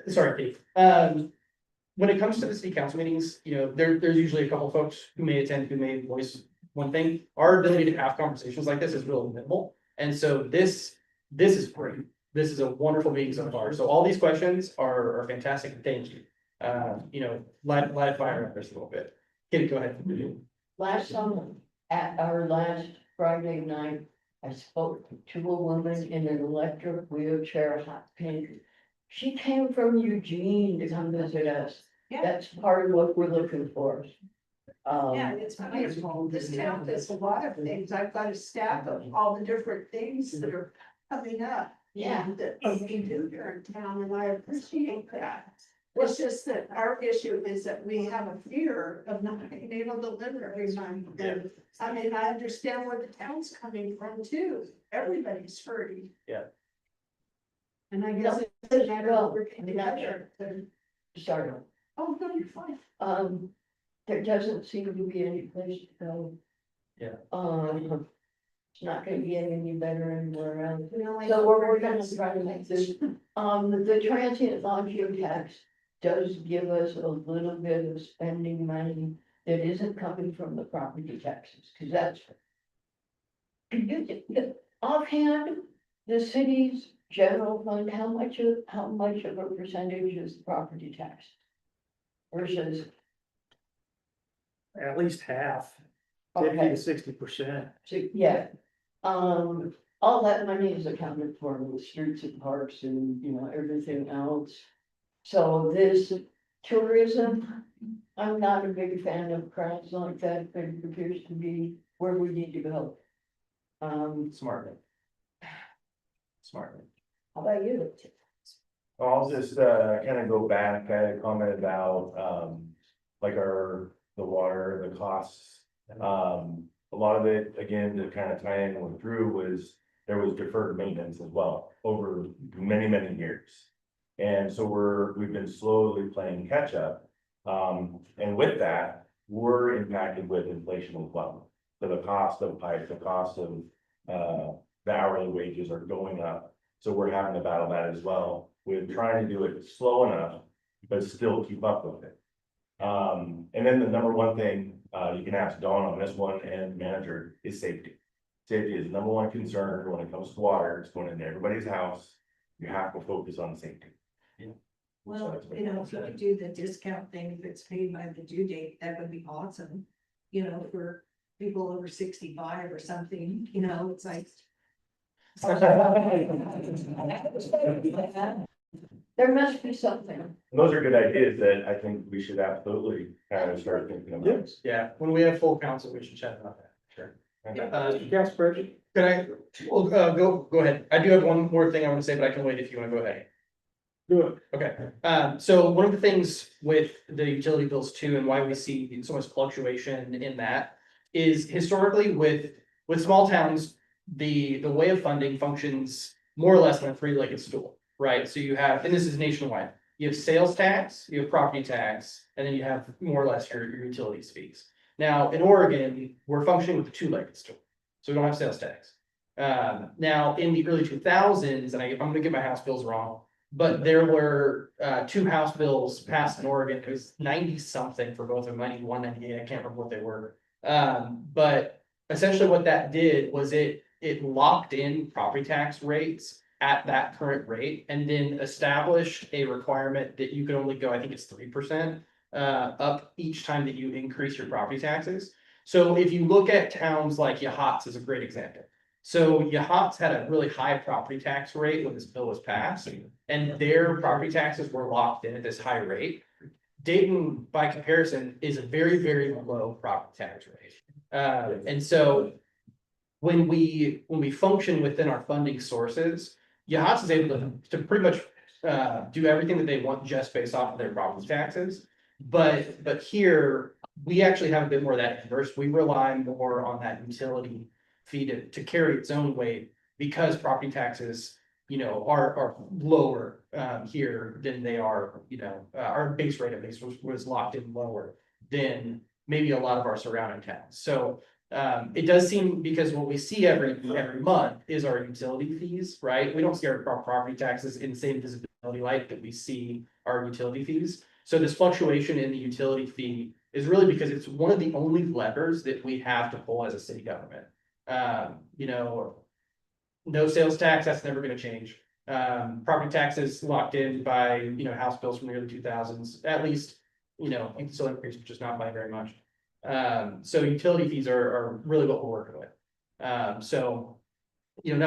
sorry, Dave. When it comes to the city council meetings, there's usually a couple of folks who may attend, who may voice one thing. Our ability to have conversations like this is really minimal. And so this is great. This is a wonderful meeting so far. So all these questions are fantastic. Thank you. Light a fire under us a little bit. Kitty, go ahead. Last summer, at our last Friday night, I spoke to a woman in an electric wheelchair, hot pink. She came from Eugene to come visit us. Yeah. That's part of what we're looking for. Yeah, it's wonderful. This town does a lot of things. I've got a stack of all the different things that are coming up. Yeah. and That we can do here in town, and I appreciate that. It's just that our issue is that we have a fear of not being able to live every month. And I mean, I understand where the town's coming from too. Everybody's hurting. Yeah. And I guess it's a matter of working together. Sorry. Oh, no, you're fine. There doesn't seem to be any place to go. Yeah. It's not gonna get any better anywhere else. We only So have we're 30 gonna minutes. try to make this, the transient lodging tax does give us a little bit of spending money that isn't coming from the property taxes, cause that's. Offhand, the city's general fund, how much of a percentage is property tax? Versus, At least half, 50 okay, to 60%. so, yeah, all that money is accounted for in the streets and parks and, everything else. So this tourism, I'm not a big fan of crowds like that, but it appears to be where we need to go. Smart. Smart. How about you? I'll just kind of go back, kind of comment about like the water, the costs. A lot of it, again, to kind of tie in with Drew, was there was deferred maintenance as well over many, many years. And so we've been slowly playing catch up. And with that, we're impacted with inflation as well. So the cost of pipe, the cost of the hourly wages are going up. So we're having to battle that as well, with trying to do it slow enough, but still keep up with it. And then the number one thing, you can ask Dawn on this one and manager, is safety. Safety is the number one concern when it comes to water. It's going into everybody's house. You have to focus on safety. Well, you know, if you could do the discount thing, if it's paid by the due date, that would be awesome. You know, for people over 65 or something, you know, it's like. There must be something. And those are good ideas that I think we should absolutely kind of start thinking about. Yeah, when we have full council, we should chat about that, sure. Yes, Bridget? Could I, well, go ahead. I do have one more thing I want to say, but I can wait if you want to go ahead. Do it. Okay, so one of the things with the utility bills too, and why we see so much fluctuation in that, is historically with small towns, the way of funding functions more or less on a three-legged stool, right? So you have, and this is nationwide, you have sales tax, you have property tax, and then you have more or less your utilities fees. Now, in Oregon, we're functioning with a two-legged stool, so we don't have sales tax. Now, in the early 2000s, and I'm gonna get my house bills wrong, but there were two House bills passed in Oregon. It was 90 something for both of them, 91, 98, I can't remember what they were. But essentially what that did was it locked in property tax rates at that current rate, and then established a requirement that you could only go, I think it's 3%, up each time that you increase your property taxes. So if you look at towns like Yachats is a great example. So Yachats had a really high property tax rate when this bill was passed, and their property taxes were locked in at this high rate. Dayton, by comparison, is a very, very low property tax rate. And so when we function within our funding sources, Yachats is able to pretty much do everything that they want just based off of their property taxes. But here, we actually have a bit more of that inverse. We rely more on that utility fee to carry its own weight, because property taxes, you know, are lower here than they are, you know, our base rate at least was locked in lower than maybe a lot of our surrounding towns. So it does seem, because what we see every month is our utility fees, right? We don't see our property taxes in the same visibility light that we see our utility fees. So this fluctuation in the utility fee is really because it's one of the only levers that we have to pull as a city government. You know, no sales tax, that's never gonna change. Property taxes locked in by, you know, House bills from the early 2000s, at least, you know, you can still increase, but just not by very much. So utility fees are really what we're working with. So, you know,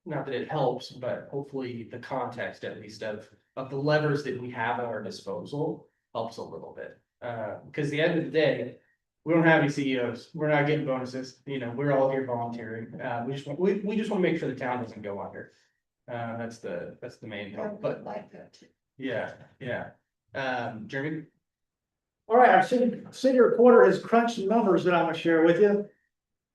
not that it helps, but hopefully the context at least of the levers that we have at our disposal helps a little bit. Because at the end of the day, we don't have any CEOs, we're not getting bonuses, you know, we're all here volunteering. We just want to make sure the town doesn't go under. That's the main help, but Like that. yeah. Jeremy? All right, our city recorder has crunched some numbers that I'm gonna share with you.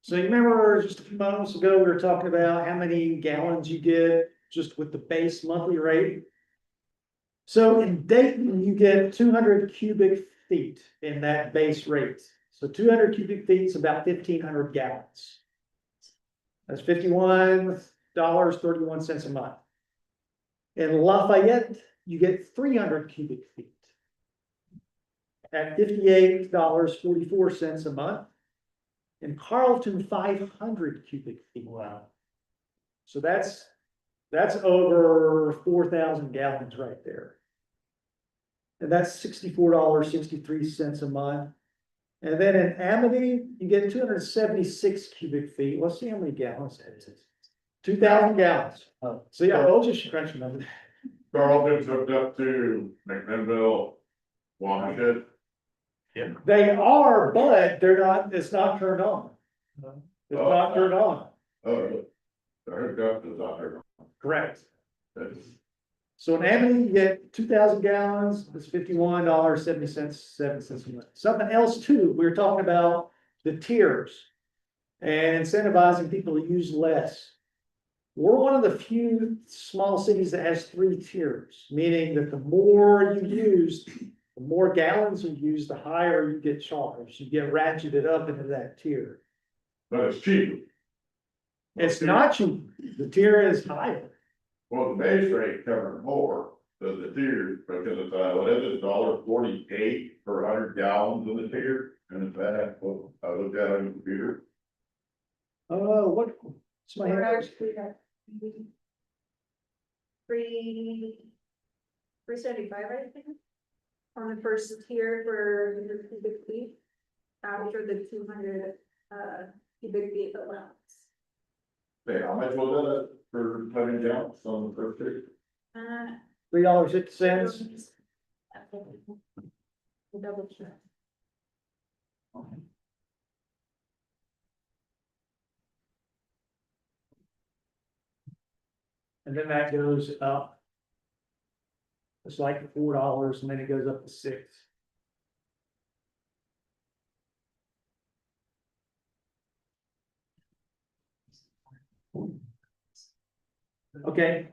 So you remember just a few moments ago, we were talking about how many gallons you get just with the base monthly rate. So in Dayton, you get 200 cubic feet in that base rate. So 200 cubic feet is about 1,500 gallons. That's $51.31 a month. In Lafayette, you get 300 cubic feet at $58.44 a month. In Carlton, 500 cubic feet. Wow. So that's over 4,000 gallons right there. And that's $64.63 a month. And then in Amity, you get 276 cubic feet. Let's see how many gallons that is. 2,000 gallons. So yeah, I'll just crunch the number. Carlton's hooked up to McMinnville watershed. They are, but they're not, it's not turned on. It's not turned on, Oh, I heard that was out there. correct. That's, So in Amity, you get 2,000 gallons, it's $51.70, 7 cents a month. Something else too, we were talking about the tiers. And incentivizing people to use less. We're one of the few small cities that has 3 tiers, meaning that the more you use, the more gallons you use, the higher you get charged. You get ratcheted up into that tier. but it's cheap. It's not cheap, the tier is higher. Well, the base rate covers more than the tiers, because it's, what is it, $1.48 per 100 gallons in the tier, and it's that, well, I looked at it on the computer. What's my We're hand? actually at three seventy-five, I think. On the first tier for the cubic feet. After the 200 cubic feet allowance. Say, how much was that for 100 gallons on the first tier? $3.50. Double check. And then that goes up. It's like $4 and then it goes up to 6. Okay.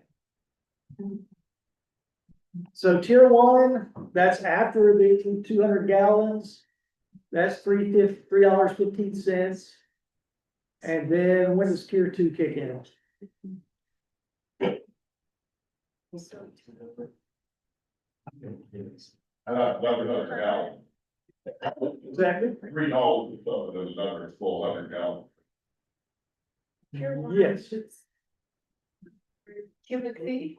So tier 1, that's after the 200 gallons. That's $3.15. And then when does tier 2 kick in? I thought that was 100 gallons. Exactly. $3 or something, it was under its full 100 gallons. Yes, Cubic feet,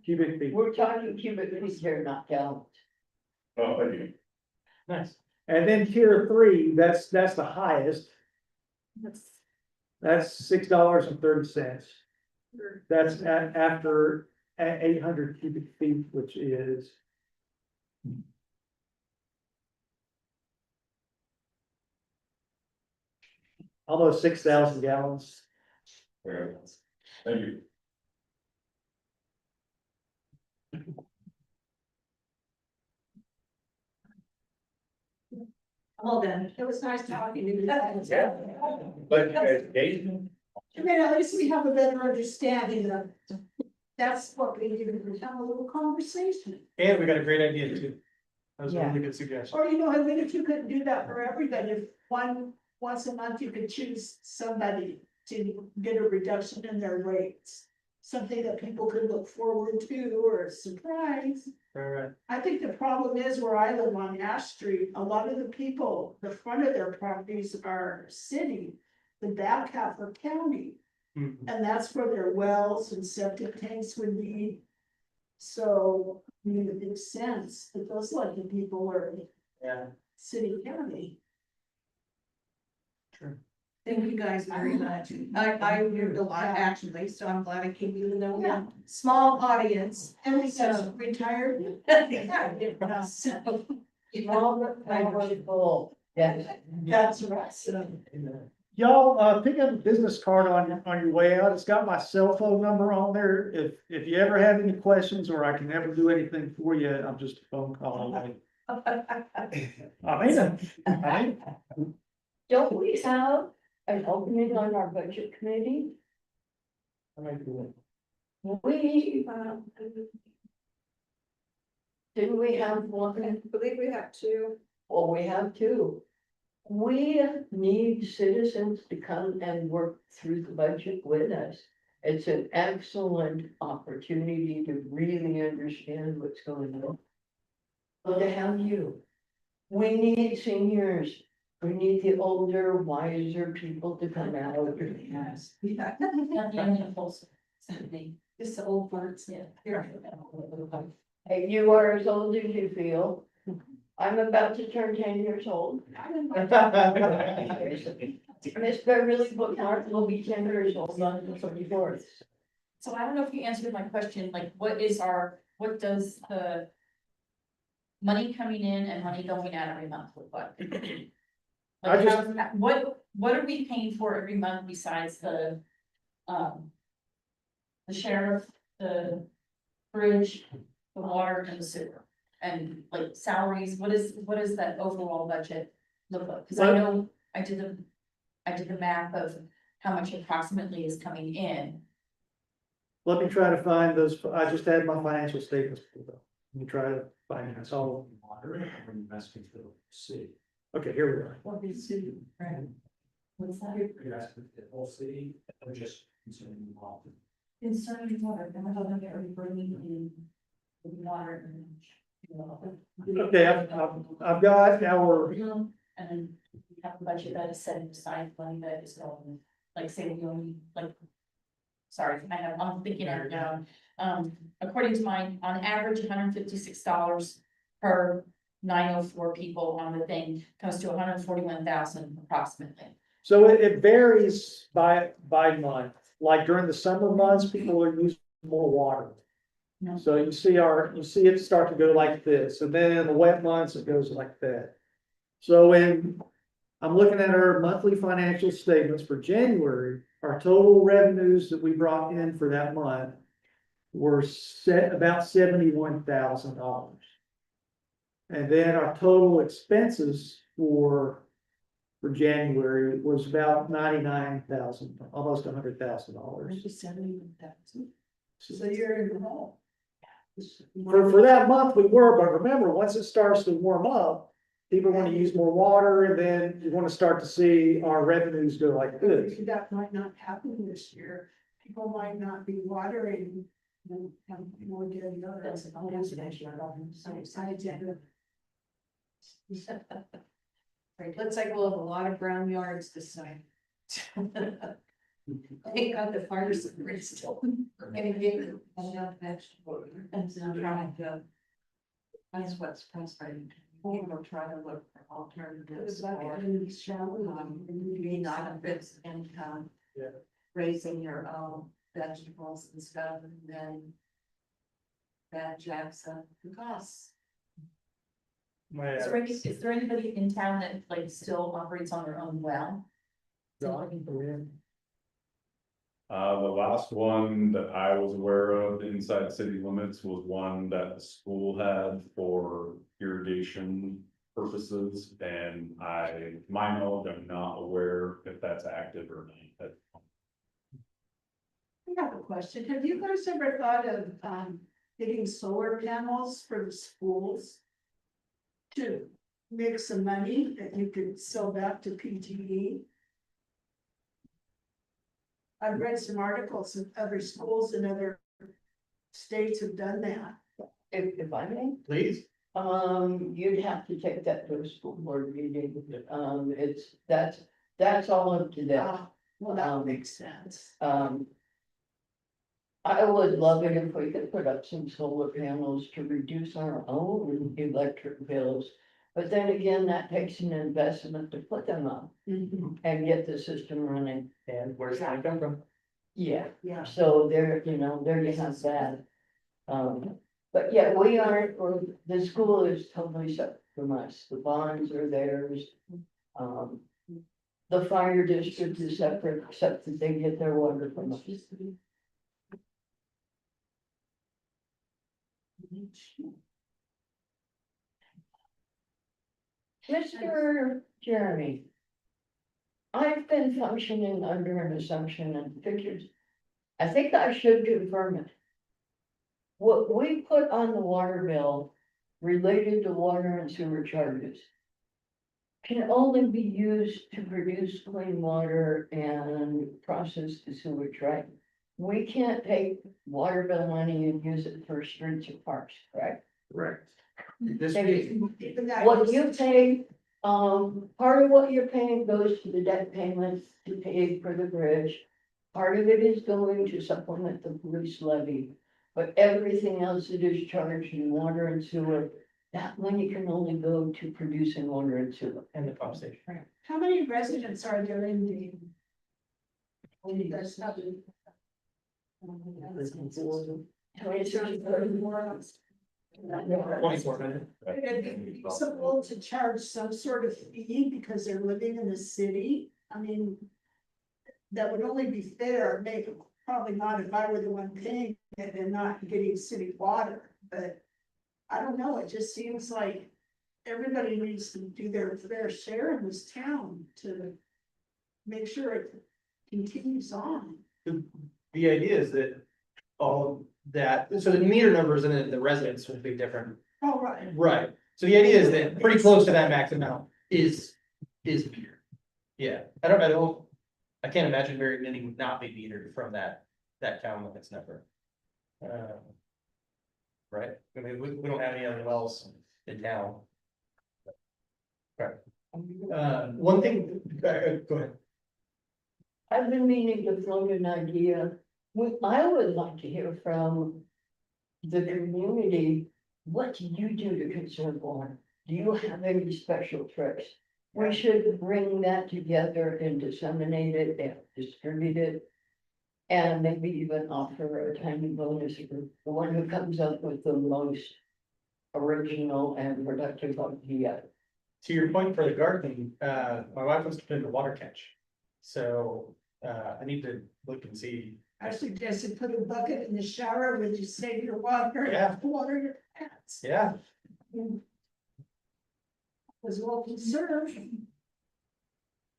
cubic feet. we're talking cubic feet here, not gallons. Oh, thank you. Nice. And then tier 3, that's the highest. That's $6.30. That's after 800 cubic feet, which is. Almost 6,000 gallons. Yeah. Thank you. Well then, it was nice talking to you. But education, I mean, at least we have a better understanding of. That's what we do, we have a little conversation. And we got a great idea too. That was a Yeah. really good suggestion. Or, I mean, if you couldn't do that for everybody, if once a month you could choose somebody to get a reduction in their rates. Something that people could look forward to or a surprise. All right. I think the problem is where I live on Ash Street, a lot of the people, the front of their properties are city. The back half are county, Mhm. and that's where their wells and septic tanks would be. So, I mean, it makes sense that those lucky people are Yeah. city county. Thank you guys very much. I learned a lot actually, so I'm glad I came even though we're a small audience. And we So- just retired. So, Small but powerful, yes. That's right. So, Y'all, pick up a business card on your way out. It's got my cell phone number on there. If you ever have any questions or I can ever do anything for you, I'm just a phone call away. I mean, Don't we have an opening on our budget committee? We, didn't we have one? I believe we have two. Well, we have two. We need citizens to come and work through the budget with us. It's an excellent opportunity to really understand what's going on. Well, to have you. We need seniors. We need the older, wiser people to come out. Yes. Yeah. Not the only full Stephanie. Just the old parts. Yeah. Hey, you are as old as you feel. I'm about to turn 10 years old. Miss Beverly Bookmark will be 10 years old on the 24th. So I don't know if you answered my question, like, what does the money coming in and money going out every month look like? I Like, just- how's that- what are we paying for every month besides the sheriff, the bridge, the water and the sewer? And like salaries, what is that overall budget look like? Cause I know I did the math of how much approximately is coming in. Let me try to find those, I just had my financial statements pulled up. Let me try to find it, so. Okay, here we are. What is it? Right. What's that? Concerning water, I'm talking about bringing in the water and. Okay, I've got our, And then we have a budget that is set aside money that is going, like say we only, like. Sorry, I'm thinking out loud, according to mine, on average, $156 per 904 people on the thing, comes to 141,000 approximately. so it varies by month. Like during the summer months, people are using more water. No. So you see it start to go like this, and then in the wet months, it goes like that. So I'm looking at our monthly financial statements for January, our total revenues that we brought in for that month were set about $71,000. And then our total expenses for January was about 99,000, almost $100,000. So you're in the hole. For that month, we were, but remember, once it starts to warm up, people want to use more water, and then you want to start to see our revenues go like this. That might not happen this year. People might not be watering. And have more than the That's others. a residential problem. Looks like we'll have a lot of brown yards this time. They got the farmers still. Getting bigger. Vegetable. And so trying to. That's what's frustrating. People try to look for alternatives. Maybe not a fixed income. Yeah. Raising your own vegetables and stuff, and then. That jacks up the costs. Is there anybody in town that like still operates on their own well? The last one that I was aware of inside city limits was one that the school had for irrigation purposes, and my knowledge, I'm not aware if that's active or not. I have a question. Have you guys ever thought of, getting solar panels for the schools? To make some money that you could sell back to PGE? I've read some articles of other schools in other states have done that. If I may, Please. you'd have to take that to a school board meeting. That's all up to them. Well, that makes sense. I would love it if we could put up some solar panels to reduce our own electric bills. But then again, that takes an investment to put them up Mhm. and get the system running. And where's that come from? Yeah, Yeah. so there, there you have that. But yeah, we aren't, the school is totally separate from us. The bonds are theirs. The fire district is separate, except that they get their water from us. Mr. Jeremy. I've been functioning under an assumption and figures. I think I should confirm it. What we put on the water bill related to water and sewer charges can only be used to produce clean water and process the sewage, right? We can't take water bill money and use it for streets or parks, correct? Correct. Even that What is- you pay, part of what you're paying goes to the debt payments to pay for the bridge. Part of it is going to supplement the police levy, but everything else that is charged in water and sewer, that money can only go to producing water and sewer. And the pump station. How many residents are there in the? That's not. 24 minutes. It'd be reasonable to charge some sort of fee because they're living in the city. I mean. That would only be fair, maybe probably not if I were the one paying it and not getting city water, but. I don't know, it just seems like everybody needs to do their fair share in this town to. Make sure it continues on. The idea is that all of that, so the meter numbers and then the residents will be different. All right. Right, so the idea is that pretty close to that max amount is metered. Yeah, I can't imagine very many would not be metered from that town limits number. Right, I mean, we don't have any other wells in town. Right. One thing, go ahead. I've been meaning to float an idea. I would like to hear from the community. What do you do to conserve water? Do you have any special tricks? We should bring that together and disseminate it and distribute it. And maybe even offer a tiny bonus for the one who comes up with the most original and productive idea. To your point for the gardening, my wife wants to put in a water catch. So, I need to look and see. I suggested put a bucket in the shower when you save your water. Yeah. Water your plants. Yeah, Was well conserved.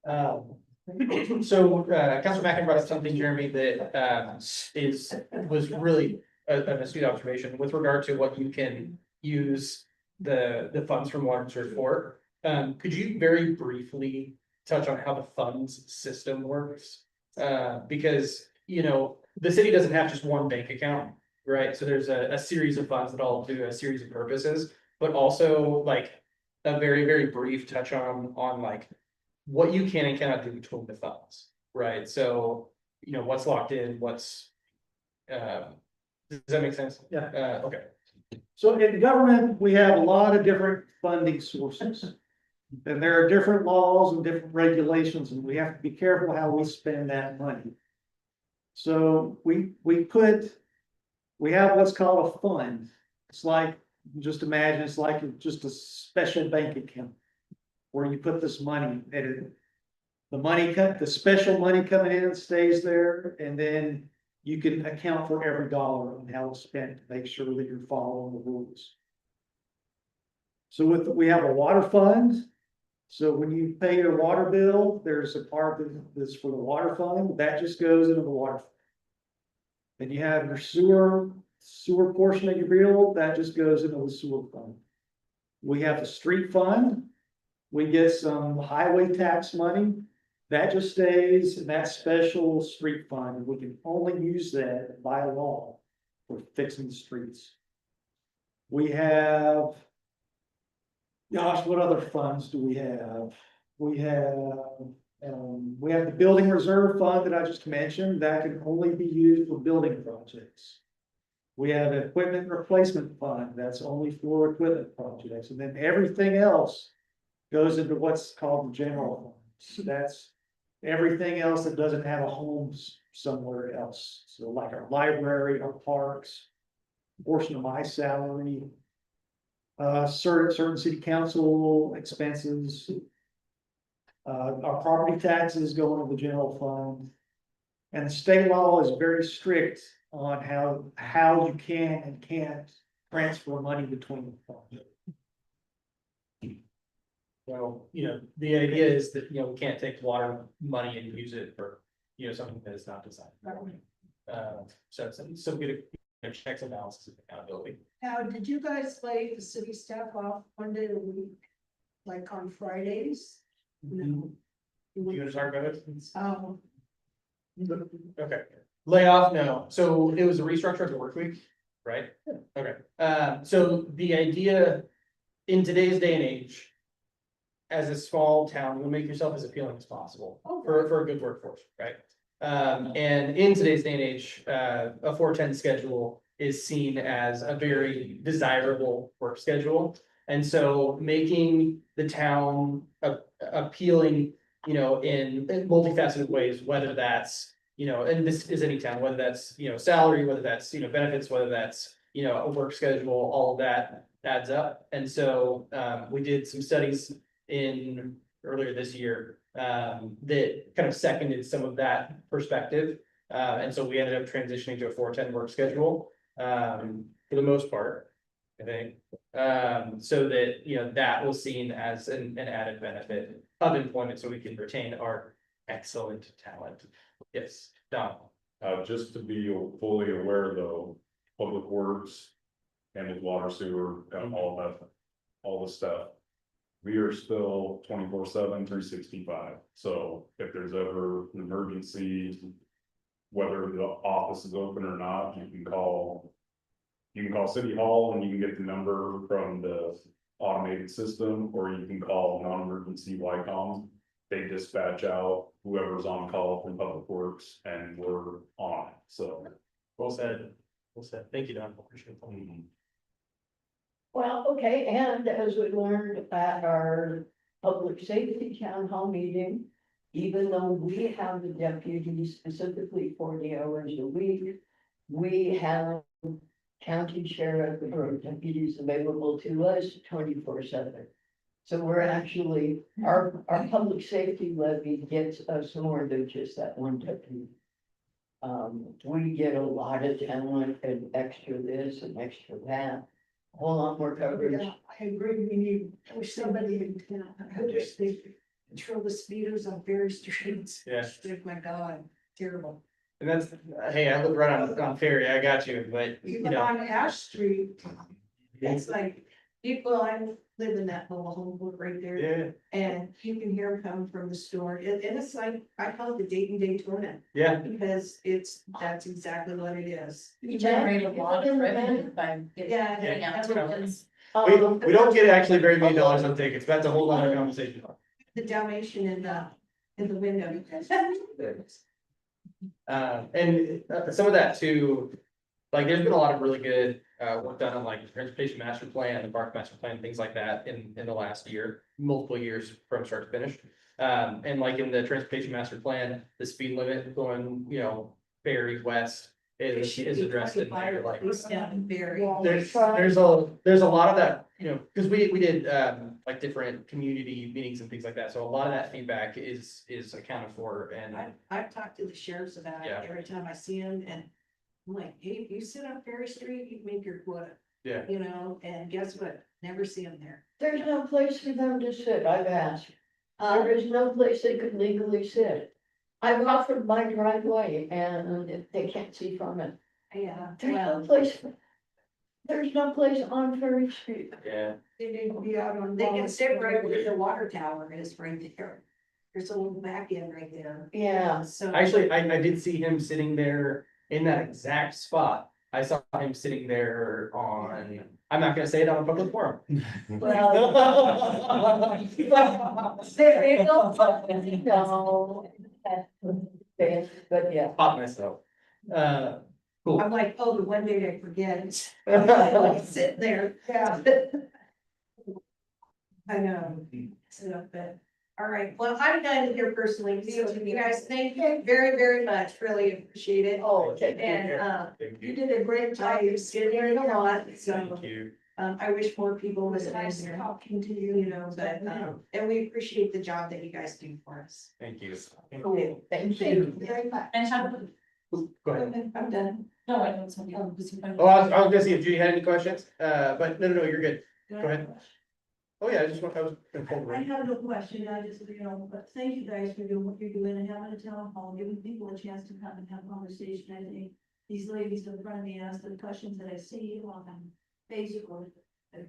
so, Councilor Mackin brought up something, Jeremy, that, was really an astute observation with regard to what you can use the funds from water and sewer for. Could you very briefly touch on how the funds system works? Because, the city doesn't have just one bank account, right? So there's a series of funds that all do a series of purposes, but also like a very, very brief touch on like what you can and cannot do between the funds, right? So, what's locked in, what's, does that make sense? Yeah. Okay. So in government, we have a lot of different funding sources. And there are different laws and different regulations, and we have to be careful how we spend that money. So we have what's called a fund. It's like, just imagine it's like just a special bank account. Where you put this money and the special money coming in stays there, and then you can account for every dollar and how it's spent to make sure that you're following the rules. So we have a water fund. So when you pay your water bill, there's a part that's for the water fund, that just goes into the water. Then you have your sewer portion of your bill, that just goes into the sewer fund. We have the street fund. We get some highway tax money, that just stays in that special street fund. We can only use that by law for fixing the streets. We have, gosh, what other funds do we have? We have the building reserve fund that I just mentioned, that can only be used for building projects. We have an equipment replacement fund, that's only for equipment projects, and then everything else goes into what's called the general fund. So that's everything else that doesn't have a home somewhere else. So like our library, our parks, portion of my salary, certain city council expenses. Our property taxes go into the general fund. And the state law is very strict on how you can and can't transfer money between the funds. Well, the idea is that, we can't take water money and use it for, something that is not designed. So it's some good checks and balances of accountability. Now, did you guys lay the city staff off one day a week? Like on Fridays? No. You want to talk about it? Oh, Okay, layoff, no, so it was a restructure of the work week, right? Okay, so the idea in today's day and age. As a small town, you'll make yourself as appealing as possible for a good workforce, right? And in today's day and age, a 4-10 schedule is seen as a very desirable work schedule. And so making the town appealing, in multifaceted ways, whether that's, and this is any town, whether that's, salary, whether that's, benefits, whether that's, you know, a work schedule, all of that adds up. And so, we did some studies earlier this year, that kind of seconded some of that perspective. And so we ended up transitioning to a 4-10 work schedule, for the most part, I think. So that, you know, that was seen as an added benefit of employment, so we can retain our excellent talent. Yes, Don. Just to be fully aware though, Public Works and with water sewer and all the stuff. We are still 24/7, 365. So if there's ever an emergency, whether the office is open or not, you can call. You can call City Hall and you can get the number from the automated system, or you can call non-emergency YCOM. They dispatch out whoever's on call from Public Works and we're on it, so. Well said. Well said. Thank you, Don. Appreciate it. Well, okay, and as we learned at our public safety town hall meeting, even though we have the deputies specifically 40 hours a week, we have county sheriff or deputies available to us 24/7. So we're actually, our public safety levy gets us more than just that one deputy. We get a lot of talent and extra this and extra that, a whole lot more coverage. Yeah, I agree, we need somebody in town, who just control the speeders on various streets. Yeah. Oh my God, terrible. And that's, hey, I live right on Ferry, I got you, but, you Even know. on Ash Street, it's like, people, I live in that mobile home right there. Yeah, And you can hear them come from the store, and it's like, I call it the Dayton Daytona, yeah, because that's exactly what it is. You generate a lot of revenue by Yeah. getting out to events. we don't get actually very many dollars on tickets, that's a whole other conversation. The Dalmatian in the window. And some of that too, like, there's been a lot of really good work done on like the transportation master plan, the park master plan, things like that in the last year, multiple years from start to finish. And like in the transportation master plan, the speed limit going, you know, Ferry west is addressed in there, like. There's a lot of that, you know, because we did like different community meetings and things like that, so a lot of that feedback is accounted for. And I've talked to the sheriffs about it Yeah. every time I see them, and I'm like, hey, if you sit on Ferry Street, you make your quota. Yeah. You know, and guess what? Never see them there. There's no place for them to sit, I've asked. There is no place they could legally sit. I've offered my driveway and they can't see from it. Yeah, There's no well, place. There's no place on Ferry Street. yeah, they need to be out on. They can sit right where the water tower is right there. There's a little back end right there. Yeah, So. actually, I did see him sitting there in that exact spot. I saw him sitting there on, I'm not gonna say it on a public forum. well. There is no. No. But yeah. Pop myself. Cool. I'm like, oh, the one day I forget, it's like sitting there, yeah. I know, so, but, all right, well, I'm done here personally, so you guys, thank you very, very much, really appreciate it. Oh, okay. And, Thank you you. did a great job, you're sitting there a lot, Thank so, you. I wish more people was nice talking to you, you know, but, and we appreciate the job that you guys do for us. Thank you. Cool, thank Thank you you. very much. And have, Go ahead. I'm done. no, I don't, somebody else. Oh, I was gonna see if Judy had any questions, but no, you're good. Go ahead. Oh, yeah, I was gonna pull the I ring. have no question, I just, you know, but thank you guys for doing what you're doing and having a town hall, giving people a chance to come and have a conversation. I think these ladies in front of me asked the questions that I see on Facebook,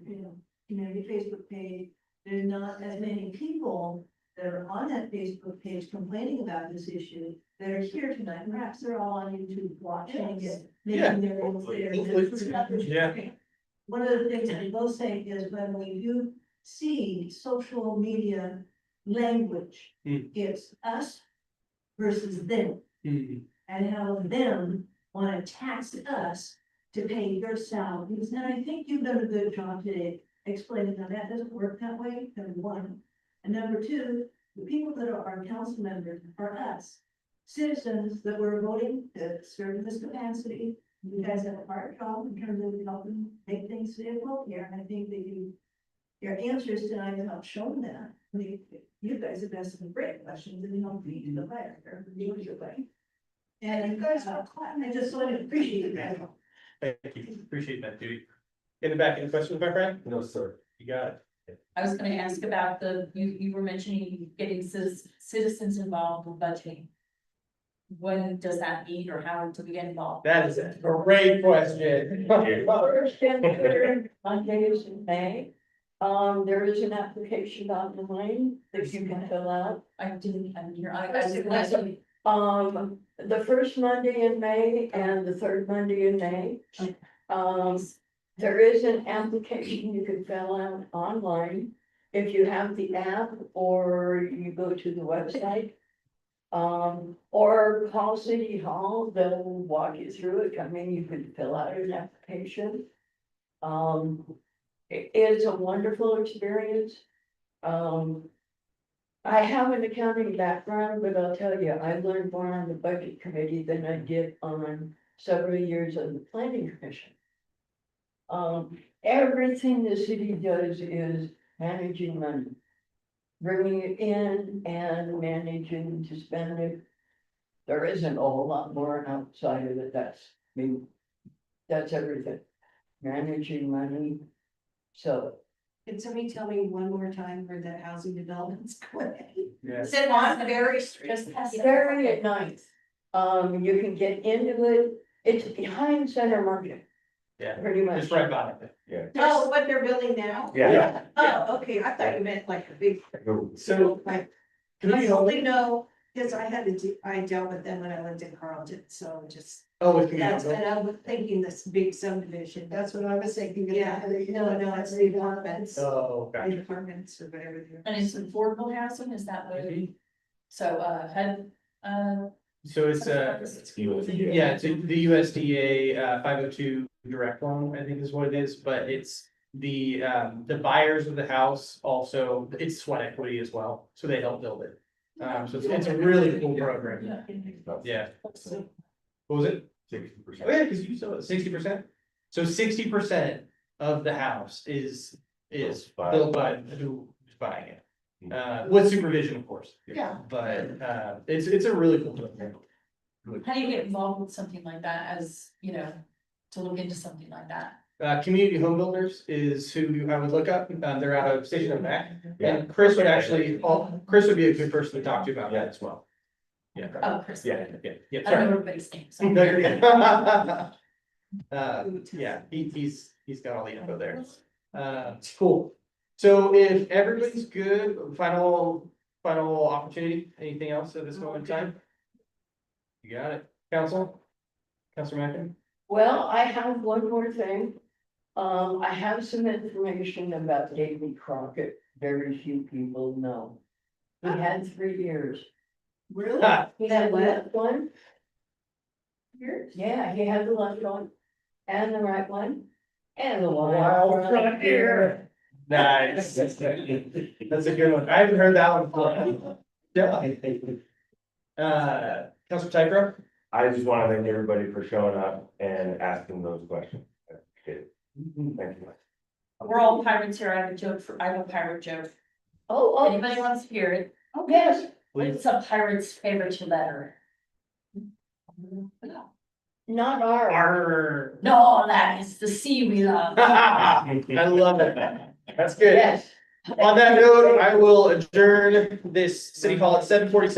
you know, community Facebook page. There's not as many people that are on that Facebook page complaining about this issue that are here tonight. Perhaps they're all on YouTube watching it. Yeah, Making their own hopefully. Yeah. Yeah. One of the things I will say is when we do see social media language, Hmm. it's us versus them. Hmm. And how them wanna tax us to pay their salaries, and I think you've done a good job today explaining how that doesn't work that way, number one. And number two, the people that are our council members are us, citizens that were voting to serve in this capacity, You guys have a hard job in terms of helping make things stable here, and I think that your answers tonight have shown that. I mean, you guys have asked some great questions, and you don't beat the fire, or the usual way. And you guys are, I just want to appreciate that. Thank you, appreciate that, Judy. In the back, any questions, my friend? No, sir. You got it. I was gonna ask about you were mentioning getting citizens involved with budgeting. When does that mean, or how do we get involved? That is a great question. First and third Mondays in May. There is an application on the line that you can fill out. I didn't, The first Monday in May and the third Monday in May. There is an application you can fill out online. If you have the app or you go to the website. Or call City Hall, they'll walk you through it. I mean, you can fill out an application. It's a wonderful experience. I have an accounting background, but I'll tell you, I learned more on the budget committee than I did on several years of the planning commission. Everything the city does is managing money. Bringing it in and managing to spend it. There isn't a whole lot more outside of it, that's everything. Managing money, so. Can somebody tell me one more time where the housing development's going? Yes. Is it on Berry Street? Very at night. You can get into it, it's behind Center Market, Yeah, pretty much. just right by it. Oh, what they're building now? Yeah. Oh, okay, I thought you meant like a big, So. like, Can I you hold only it? know, because I dealt with them when I lived in Carlton, so just. Oh, with That's, community. and I was thinking this big subdivision. That's what I was thinking. Yeah, no, it's the apartments, Oh, the gotcha. apartments or whatever. they're- and it's affordable housing, is that what? So, So it's yeah, it's the USDA 502 direct loan, I think is what it is, but it's the buyers of the house also, it's sweat equity as well, so they help build it. So it's a really cool program. Yeah. What was it? 60%. Oh, yeah, because you saw it, 60%. So 60% of the house is built by who's buying it. With supervision, of course. Yeah. But it's a really cool program. how do you get involved with something like that as, to look into something like that? Community Home Builders is who I would look up. They're out of Station and Mac. And Chris would Chris would be a good person to talk to about that as well. Yeah. Oh, Chris. Yeah. I don't know everybody's names. No, you're good. Yeah, he's got all the info there. Cool. So if everybody's good, final opportunity, anything else at this moment in time? You got it, Councilor Mackin? Well, I have one more thing. I have some information about Davy Crockett, very few people know. He had 3 years. Really? He had the left one. Yeah, he had the left one, and the right one, and the wild front ear. Nice. That's a good one. I haven't heard that one before. Yeah. Councilor Typro? I just want to thank everybody for showing up and asking those questions. I appreciate it. Thank you. We're all pirates here, I have a pirate joke. Oh, Anybody wants to hear it? yes, What's a pirate's favorite letter? not ours. Arr. No, that is the sea we love. I love it. That's good. Yes. On that note, I will adjourn this city hall at 7:47.